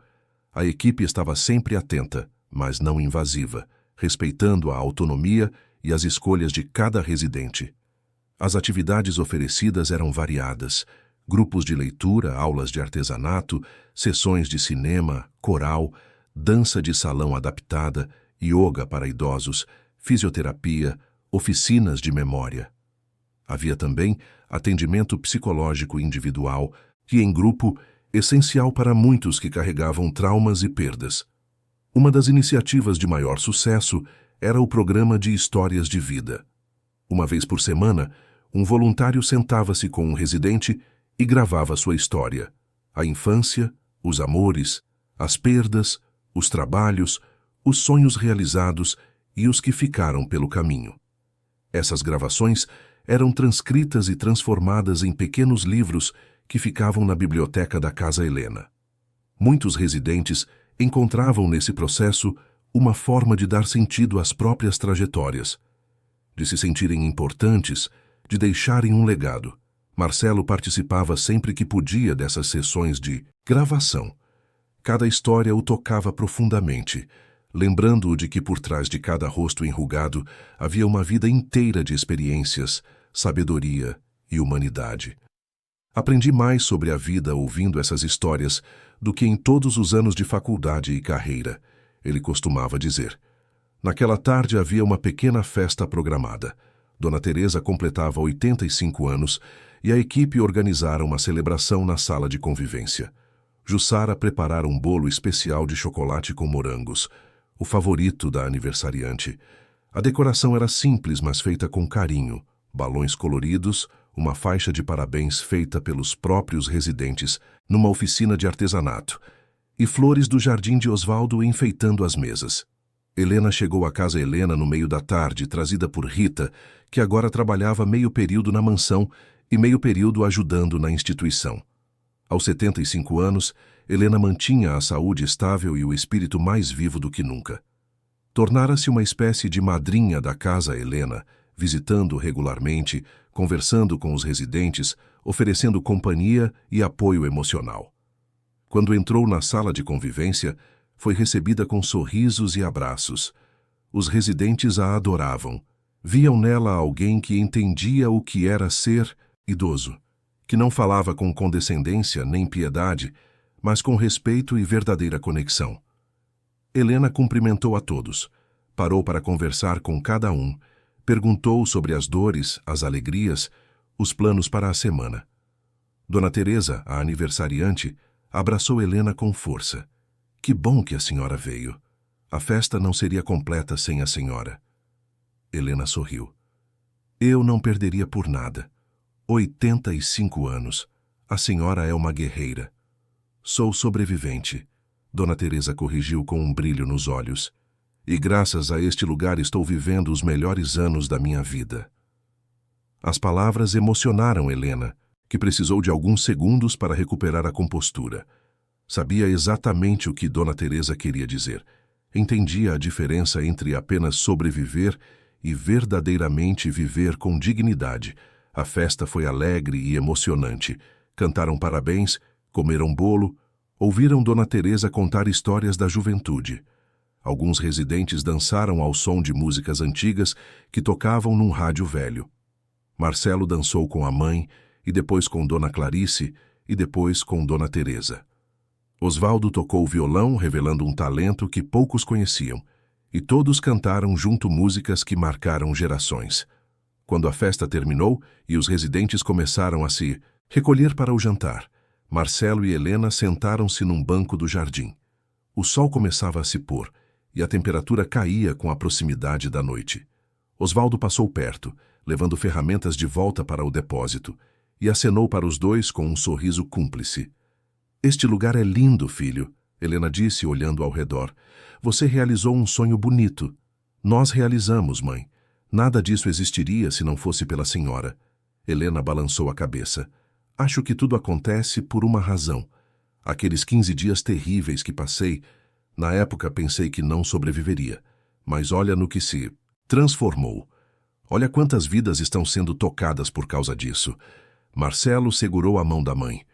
Speaker 1: A equipe estava sempre atenta, mas não invasiva, respeitando a autonomia e as escolhas de cada residente. As atividades oferecidas eram variadas: grupos de leitura, aulas de artesanato, sessões de cinema, coral, dança de salão adaptada, yoga para idosos, fisioterapia, oficinas de memória. Havia também atendimento psicológico individual e em grupo, essencial para muitos que carregavam traumas e perdas. Uma das iniciativas de maior sucesso era o programa de histórias de vida. Uma vez por semana, um voluntário sentava-se com um residente e gravava sua história: a infância, os amores, as perdas, os trabalhos, os sonhos realizados e os que ficaram pelo caminho. Essas gravações eram transcritas e transformadas em pequenos livros que ficavam na biblioteca da Casa Helena. Muitos residentes encontravam nesse processo uma forma de dar sentido às próprias trajetórias, de se sentirem importantes, de deixarem um legado. Marcelo participava sempre que podia dessas sessões de gravação. Cada história o tocava profundamente, lembrando-o de que por trás de cada rosto enrugado havia uma vida inteira de experiências, sabedoria e humanidade. Aprendi mais sobre a vida ouvindo essas histórias do que em todos os anos de faculdade e carreira, ele costumava dizer. Naquela tarde havia uma pequena festa programada. Dona Teresa completava 85 anos e a equipe organizara uma celebração na sala de convivência. Jussara preparara um bolo especial de chocolate com morangos, o favorito da aniversariante. A decoração era simples, mas feita com carinho. Balões coloridos, uma faixa de parabéns feita pelos próprios residentes numa oficina de artesanato, e flores do jardim de Osvaldo enfeitando as mesas. Helena chegou à casa no meio da tarde, trazida por Rita, que agora trabalhava meio período na mansão e meio período ajudando na instituição. Aos 75 anos, Helena mantinha a saúde estável e o espírito mais vivo do que nunca. Tornara-se uma espécie de madrinha da casa Helena, visitando regularmente, conversando com os residentes, oferecendo companhia e apoio emocional. Quando entrou na sala de convivência, foi recebida com sorrisos e abraços. Os residentes a adoravam. Viam nela alguém que entendia o que era ser idoso, que não falava com condescendência nem piedade, mas com respeito e verdadeira conexão. Helena cumprimentou a todos, parou para conversar com cada um, perguntou sobre as dores, as alegrias, os planos para a semana. Dona Teresa, a aniversariante, abraçou Helena com força. Que bom que a senhora veio. A festa não seria completa sem a senhora. Helena sorriu. Eu não perderia por nada. 85 anos. A senhora é uma guerreira. Sou sobrevivente. Dona Teresa corrigiu com um brilho nos olhos. E graças a este lugar estou vivendo os melhores anos da minha vida. As palavras emocionaram Helena, que precisou de alguns segundos para recuperar a compostura. Sabia exatamente o que Dona Teresa queria dizer. Entendia a diferença entre apenas sobreviver e verdadeiramente viver com dignidade. A festa foi alegre e emocionante. Cantaram parabéns, comeram bolo, ouviram Dona Teresa contar histórias da juventude. Alguns residentes dançaram ao som de músicas antigas que tocavam num rádio velho. Marcelo dançou com a mãe, e depois com Dona Clarice, e depois com Dona Teresa. Osvaldo tocou violão, revelando um talento que poucos conheciam, e todos cantaram junto músicas que marcaram gerações. Quando a festa terminou e os residentes começaram a se recolher para o jantar, Marcelo e Helena sentaram-se num banco do jardim. O sol começava a se pôr, e a temperatura caía com a proximidade da noite. Osvaldo passou perto, levando ferramentas de volta para o depósito, e acenou para os dois com um sorriso cúmplice. Este lugar é lindo, filho, Helena disse olhando ao redor. Você realizou um sonho bonito. Nós realizamos, mãe. Nada disso existiria se não fosse pela senhora. Helena balançou a cabeça. Acho que tudo acontece por uma razão. Aqueles 15 dias terríveis que passei, na época pensei que não sobreviveria. Mas olha no que se transformou. Olha quantas vidas estão sendo tocadas por causa disso. Marcelo segurou a mão da mãe.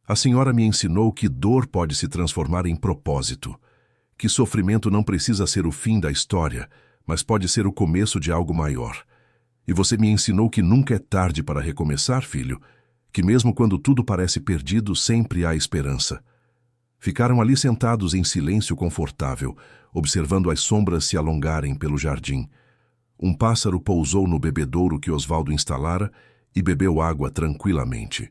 Speaker 1: A senhora me ensinou que dor pode se transformar em propósito, que sofrimento não precisa ser o fim da história, mas pode ser o começo de algo maior. E você me ensinou que nunca é tarde para recomeçar, filho, que mesmo quando tudo parece perdido, sempre há esperança. Ficaram ali sentados em silêncio confortável, observando as sombras se alongarem pelo jardim. Um pássaro pousou no bebedouro que Osvaldo instalara e bebeu água tranquilamente.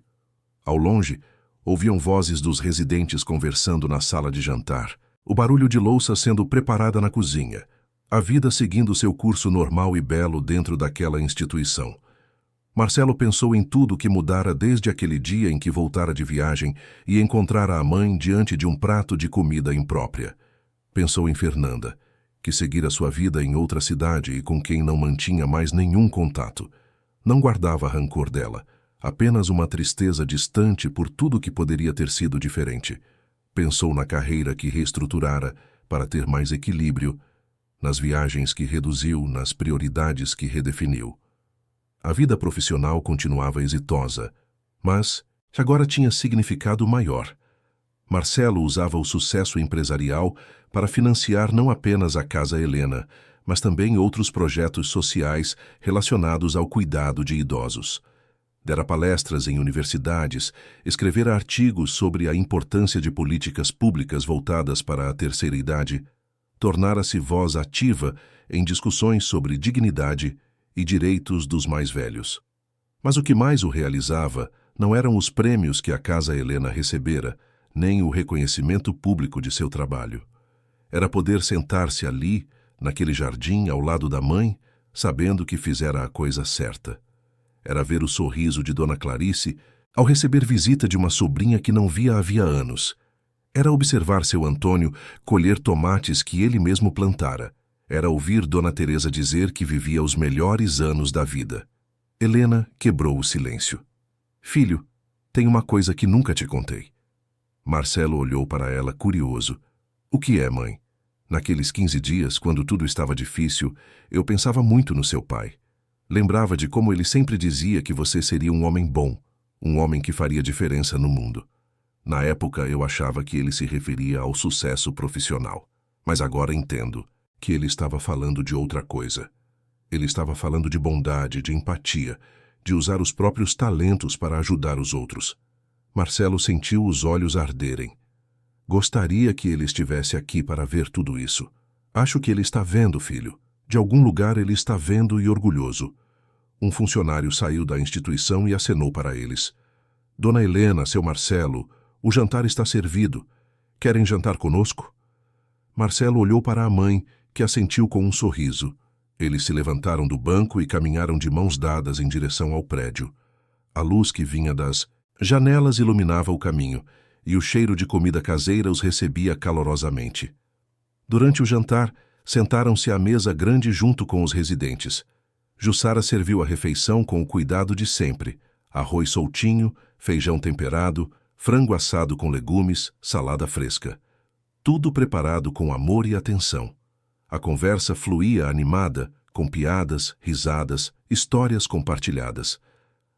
Speaker 1: Ao longe, ouviam vozes dos residentes conversando na sala de jantar, o barulho de louça sendo preparada na cozinha, a vida seguindo seu curso normal e belo dentro daquela instituição. Marcelo pensou em tudo que mudara desde aquele dia em que voltara de viagem e encontrara a mãe diante de um prato de comida imprópria. Pensou em Fernanda, que seguira sua vida em outra cidade e com quem não mantinha mais nenhum contato. Não guardava rancor dela, apenas uma tristeza distante por tudo que poderia ter sido diferente. Pensou na carreira que reestruturara para ter mais equilíbrio, nas viagens que reduziu, nas prioridades que redefiniu. A vida profissional continuava exitosa, mas agora tinha significado maior. Marcelo usava o sucesso empresarial para financiar não apenas a Casa Helena, mas também outros projetos sociais relacionados ao cuidado de idosos. Dera palestras em universidades, escrevera artigos sobre a importância de políticas públicas voltadas para a terceira idade, tornara-se voz ativa em discussões sobre dignidade e direitos dos mais velhos. Mas o que mais o realizava não eram os prêmios que a Casa Helena recebera, nem o reconhecimento público de seu trabalho. Era poder sentar-se ali, naquele jardim, ao lado da mãe, sabendo que fizera a coisa certa. Era ver o sorriso de Dona Clarice ao receber visita de uma sobrinha que não via havia anos. Era observar seu Antônio colher tomates que ele mesmo plantara. Era ouvir Dona Teresa dizer que vivia os melhores anos da vida. Helena quebrou o silêncio. Filho, tem uma coisa que nunca te contei. Marcelo olhou para ela curioso. O que é, mãe? Naqueles 15 dias, quando tudo estava difícil, eu pensava muito no seu pai. Lembrava de como ele sempre dizia que você seria um homem bom, um homem que faria diferença no mundo. Na época, eu achava que ele se referia ao sucesso profissional. Mas agora entendo que ele estava falando de outra coisa. Ele estava falando de bondade, de empatia, de usar os próprios talentos para ajudar os outros. Marcelo sentiu os olhos arderem. Gostaria que ele estivesse aqui para ver tudo isso. Acho que ele está vendo, filho. De algum lugar ele está vendo e orgulhoso. Um funcionário saiu da instituição e acenou para eles. Dona Helena, seu Marcelo, o jantar está servido. Querem jantar conosco? Marcelo olhou para a mãe, que assentiu com um sorriso. Eles se levantaram do banco e caminharam de mãos dadas em direção ao prédio. A luz que vinha das janelas iluminava o caminho, e o cheiro de comida caseira os recebia calorosamente. Durante o jantar, sentaram-se à mesa grande junto com os residentes. Jussara serviu a refeição com o cuidado de sempre: arroz soltinho, feijão temperado, frango assado com legumes, salada fresca. Tudo preparado com amor e atenção. A conversa fluía animada, com piadas, risadas, histórias compartilhadas.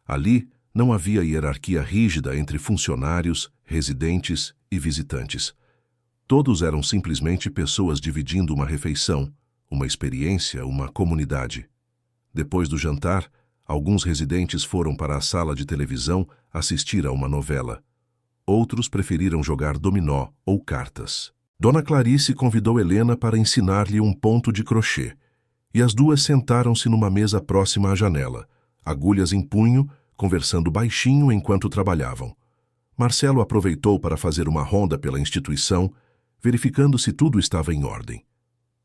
Speaker 1: Ali não havia hierarquia rígida entre funcionários, residentes e visitantes. Todos eram simplesmente pessoas dividindo uma refeição, uma experiência, uma comunidade. Depois do jantar, alguns residentes foram para a sala de televisão assistir a uma novela. Outros preferiram jogar dominó ou cartas. Dona Clarice convidou Helena para ensinar-lhe um ponto de crochê, e as duas sentaram-se numa mesa próxima à janela, agulhas em punho, conversando baixinho enquanto trabalhavam. Marcelo aproveitou para fazer uma ronda pela instituição, verificando se tudo estava em ordem.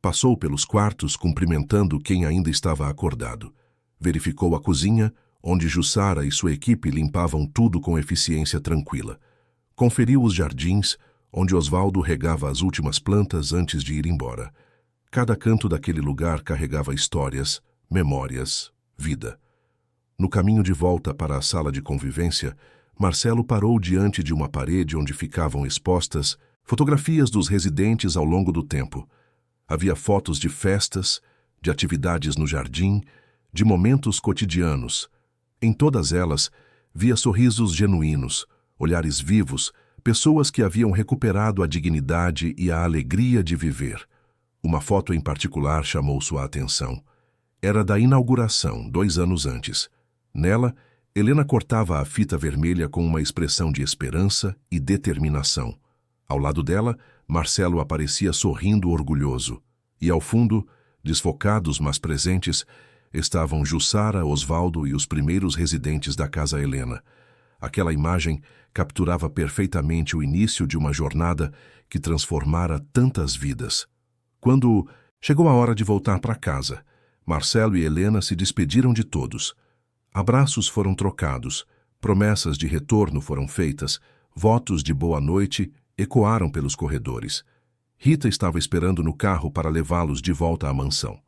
Speaker 1: Passou pelos quartos cumprimentando quem ainda estava acordado. Verificou a cozinha, onde Jussara e sua equipe limpavam tudo com eficiência tranquila. Conferiu os jardins, onde Osvaldo regava as últimas plantas antes de ir embora. Cada canto daquele lugar carregava histórias, memórias, vida. No caminho de volta para a sala de convivência, Marcelo parou diante de uma parede onde ficavam expostas fotografias dos residentes ao longo do tempo. Havia fotos de festas, de atividades no jardim, de momentos cotidianos. Em todas elas, via sorrisos genuínos, olhares vivos, pessoas que haviam recuperado a dignidade e a alegria de viver. Uma foto em particular chamou sua atenção. Era da inauguração, 2 anos antes. Nela, Helena cortava a fita vermelha com uma expressão de esperança e determinação. Ao lado dela, Marcelo aparecia sorrindo orgulhoso. E ao fundo, desfocados mas presentes, estavam Jussara, Osvaldo e os primeiros residentes da Casa Helena. Aquela imagem capturava perfeitamente o início de uma jornada que transformara tantas vidas. Quando chegou a hora de voltar para casa, Marcelo e Helena se despediram de todos. Abraços foram trocados, promessas de retorno foram feitas, votos de boa noite ecoaram pelos corredores. Rita estava esperando no carro para levá-los de volta à mansão.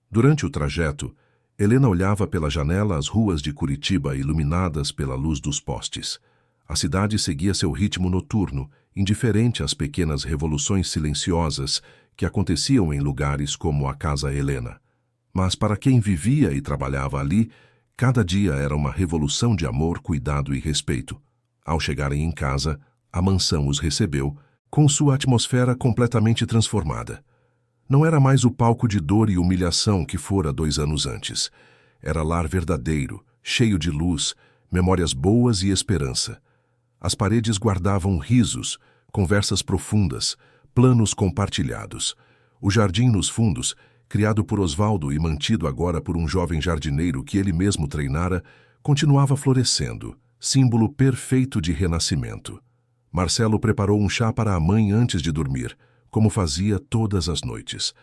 Speaker 1: Durante o trajeto, Helena olhava pela janela as ruas de Curitiba iluminadas pela luz dos postes. A cidade seguia seu ritmo noturno, indiferente às pequenas revoluções silenciosas que aconteciam em lugares como a Casa Helena. Mas para quem vivia e trabalhava ali, cada dia era uma revolução de amor, cuidado e respeito. Ao chegarem em casa, a mansão os recebeu, com sua atmosfera completamente transformada. Não era mais o palco de dor e humilhação que fora 2 anos antes. Era lar verdadeiro, cheio de luz, memórias boas e esperança. As paredes guardavam risos, conversas profundas, planos compartilhados. O jardim nos fundos, criado por Osvaldo e mantido agora por um jovem jardineiro que ele mesmo treinara, continuava florescendo, símbolo perfeito de renascimento. Marcelo preparou um chá para a mãe antes de dormir, como fazia todas as noites.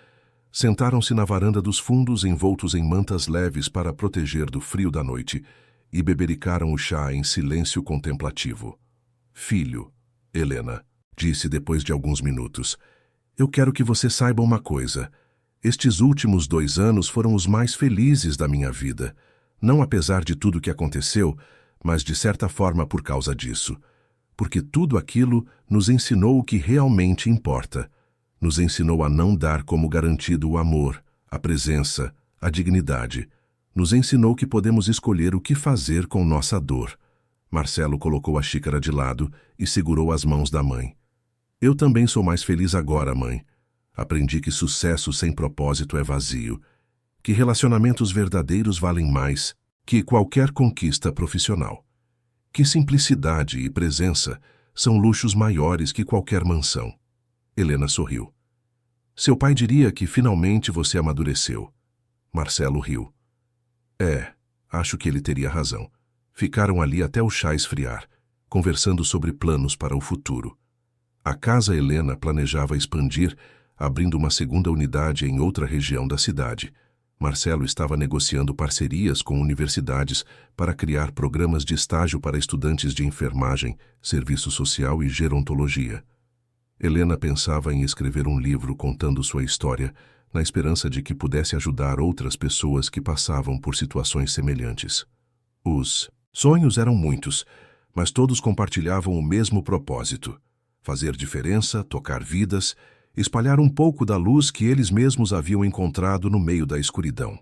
Speaker 1: Sentaram-se na varanda dos fundos envoltos em mantas leves para proteger do frio da noite e bebericaram o chá em silêncio contemplativo. Filho, Helena, disse depois de alguns minutos, eu quero que você saiba uma coisa. Estes últimos 2 anos foram os mais felizes da minha vida. Não apesar de tudo que aconteceu, mas de certa forma por causa disso. Porque tudo aquilo nos ensinou o que realmente importa. Nos ensinou a não dar como garantido o amor, a presença, a dignidade. Nos ensinou que podemos escolher o que fazer com nossa dor. Marcelo colocou a xícara de lado e segurou as mãos da mãe. Eu também sou mais feliz agora, mãe. Aprendi que sucesso sem propósito é vazio, que relacionamentos verdadeiros valem mais que qualquer conquista profissional, que simplicidade e presença são luxos maiores que qualquer mansão. Helena sorriu. Seu pai diria que finalmente você amadureceu. Marcelo riu. Acho que ele teria razão. Ficaram ali até o chá esfriar, conversando sobre planos para o futuro. A casa Helena planejava expandir, abrindo uma segunda unidade em outra região da cidade. Marcelo estava negociando parcerias com universidades para criar programas de estágio para estudantes de enfermagem, serviço social e gerontologia. Helena pensava em escrever um livro contando sua história, na esperança de que pudesse ajudar outras pessoas que passavam por situações semelhantes. Os sonhos eram muitos, mas todos compartilhavam o mesmo propósito: fazer diferença, tocar vidas, espalhar um pouco da luz que eles mesmos haviam encontrado no meio da escuridão.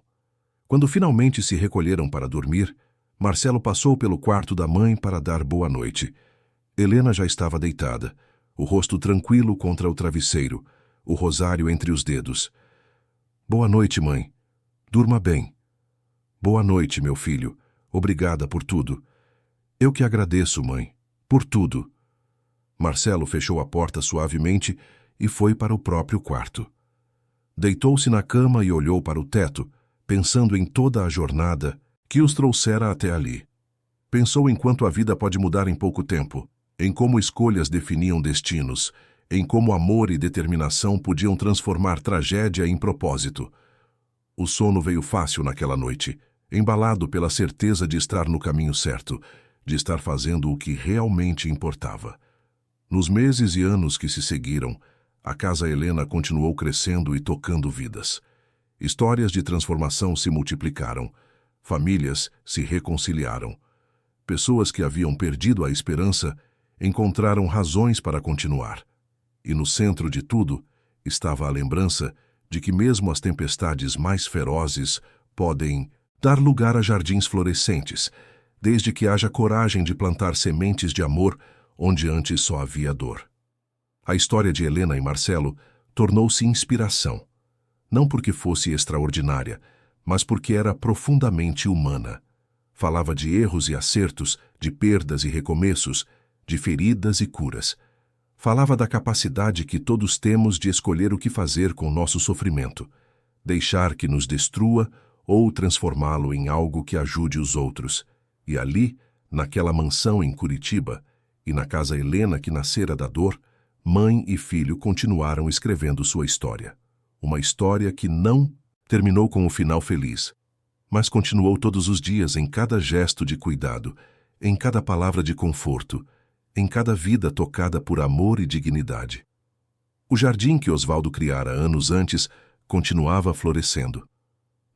Speaker 1: Quando finalmente se recolheram para dormir, Marcelo passou pelo quarto da mãe para dar boa noite. Helena já estava deitada, o rosto tranquilo contra o travesseiro, o rosário entre os dedos. Boa noite, mãe. Durma bem. Boa noite, meu filho. Obrigada por tudo. Eu que agradeço, mãe. Por tudo. Marcelo fechou a porta suavemente e foi para o próprio quarto. Deitou-se na cama e olhou para o teto, pensando em toda a jornada que os trouxera até ali. Pensou em quanto a vida pode mudar em pouco tempo, em como escolhas definiam destinos, em como amor e determinação podiam transformar tragédia em propósito. O sono veio fácil naquela noite, embalado pela certeza de estar no caminho certo, de estar fazendo o que realmente importava. Nos meses e anos que se seguiram, a Casa Helena continuou crescendo e tocando vidas. Histórias de transformação se multiplicaram, famílias se reconciliaram. Pessoas que haviam perdido a esperança encontraram razões para continuar. E no centro de tudo estava a lembrança de que mesmo as tempestades mais ferozes podem dar lugar a jardins florescentes, desde que haja coragem de plantar sementes de amor onde antes só havia dor. A história de Helena e Marcelo tornou-se inspiração, não porque fosse extraordinária, mas porque era profundamente humana. Falava de erros e acertos, de perdas e recomeços, de feridas e curas. Falava da capacidade que todos temos de escolher o que fazer com nosso sofrimento, deixar que nos destrua ou transformá-lo em algo que ajude os outros. E ali, naquela mansão em Curitiba, e na Casa Helena que nascera da dor, mãe e filho continuaram escrevendo sua história. Uma história que não terminou com o final feliz, mas continuou todos os dias em cada gesto de cuidado, em cada palavra de conforto, em cada vida tocada por amor e dignidade. O jardim que Osvaldo criara anos antes continuava florescendo.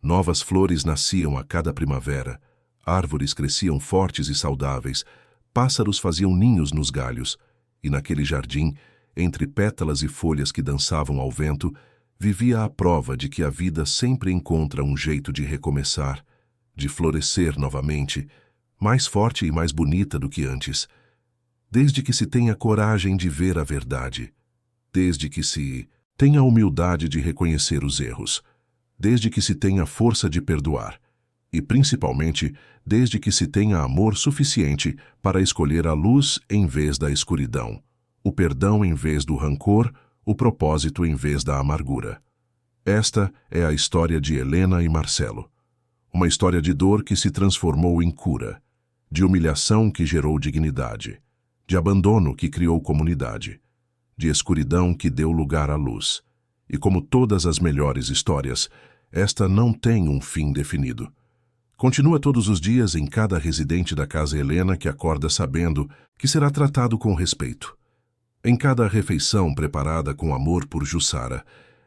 Speaker 1: Novas flores nasciam a cada primavera, árvores cresciam fortes e saudáveis, pássaros faziam ninhos nos galhos, e naquele jardim, entre pétalas e folhas que dançavam ao vento, vivia a prova de que a vida sempre encontra um jeito de recomeçar, de florescer novamente, mais forte e mais bonita do que antes, desde que se tenha coragem de ver a verdade, desde que se tenha a humildade de reconhecer os erros, desde que se tenha força de perdoar, e principalmente desde que se tenha amor suficiente para escolher a luz em vez da escuridão, o perdão em vez do rancor, o propósito em vez da amargura. Esta é a história de Helena e Marcelo. Uma história de dor que se transformou em cura, de humilhação que gerou dignidade, de abandono que criou comunidade, de escuridão que deu lugar à luz. E como todas as melhores histórias, esta não tem um fim definido. Continua todos os dias em cada residente da casa Helena que acorda sabendo que será tratado com respeito. Em cada refeição preparada com amor por Jussara,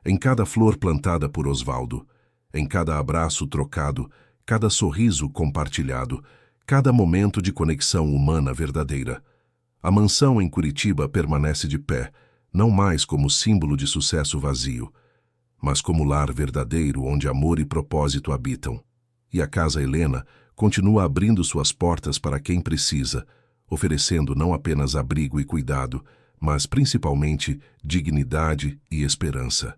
Speaker 1: em cada flor plantada por Osvaldo, em cada abraço trocado, cada sorriso compartilhado, cada momento de conexão humana verdadeira. A mansão em Curitiba permanece de pé, não mais como símbolo de sucesso vazio, mas como lar verdadeiro onde amor e propósito habitam. E a Casa Helena continua abrindo suas portas para quem precisa, oferecendo não apenas abrigo e cuidado, mas principalmente dignidade e esperança.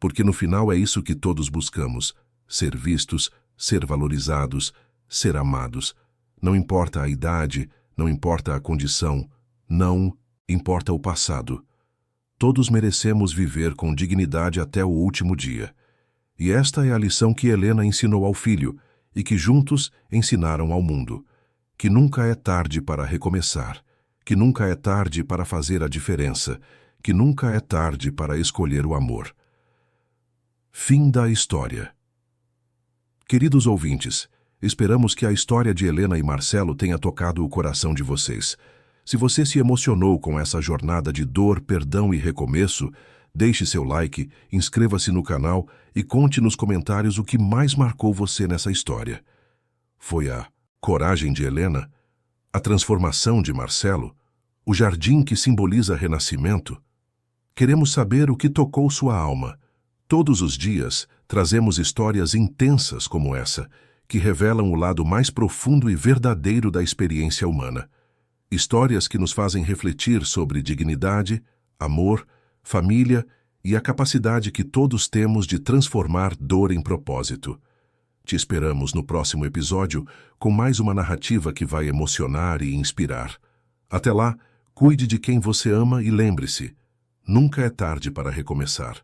Speaker 1: Porque no final é isso que todos buscamos: ser vistos, ser valorizados, ser amados. Não importa a idade, não importa a condição, não importa o passado. Todos merecemos viver com dignidade até o último dia. E esta é a lição que Helena ensinou ao filho e que juntos ensinaram ao mundo: que nunca é tarde para recomeçar, que nunca é tarde para fazer a diferença, que nunca é tarde para escolher o amor. Fim da história. Queridos ouvintes, esperamos que a história de Helena e Marcelo tenha tocado o coração de vocês. Se você se emocionou com essa jornada de dor, perdão e recomeço, deixe seu like, inscreva-se no canal e conte nos comentários o que mais marcou você nessa história. Foi a coragem de Helena? A transformação de Marcelo? O jardim que simboliza renascimento? Queremos saber o que tocou sua alma. Todos os dias trazemos histórias intensas como essa, que revelam o lado mais profundo e verdadeiro da experiência humana. Histórias que nos fazem refletir sobre dignidade, amor, família e a capacidade que todos temos de transformar dor em propósito. Te esperamos no próximo episódio com mais uma narrativa que vai emocionar e inspirar. Até lá, cuide de quem você ama e lembre-se: nunca é tarde para recomeçar.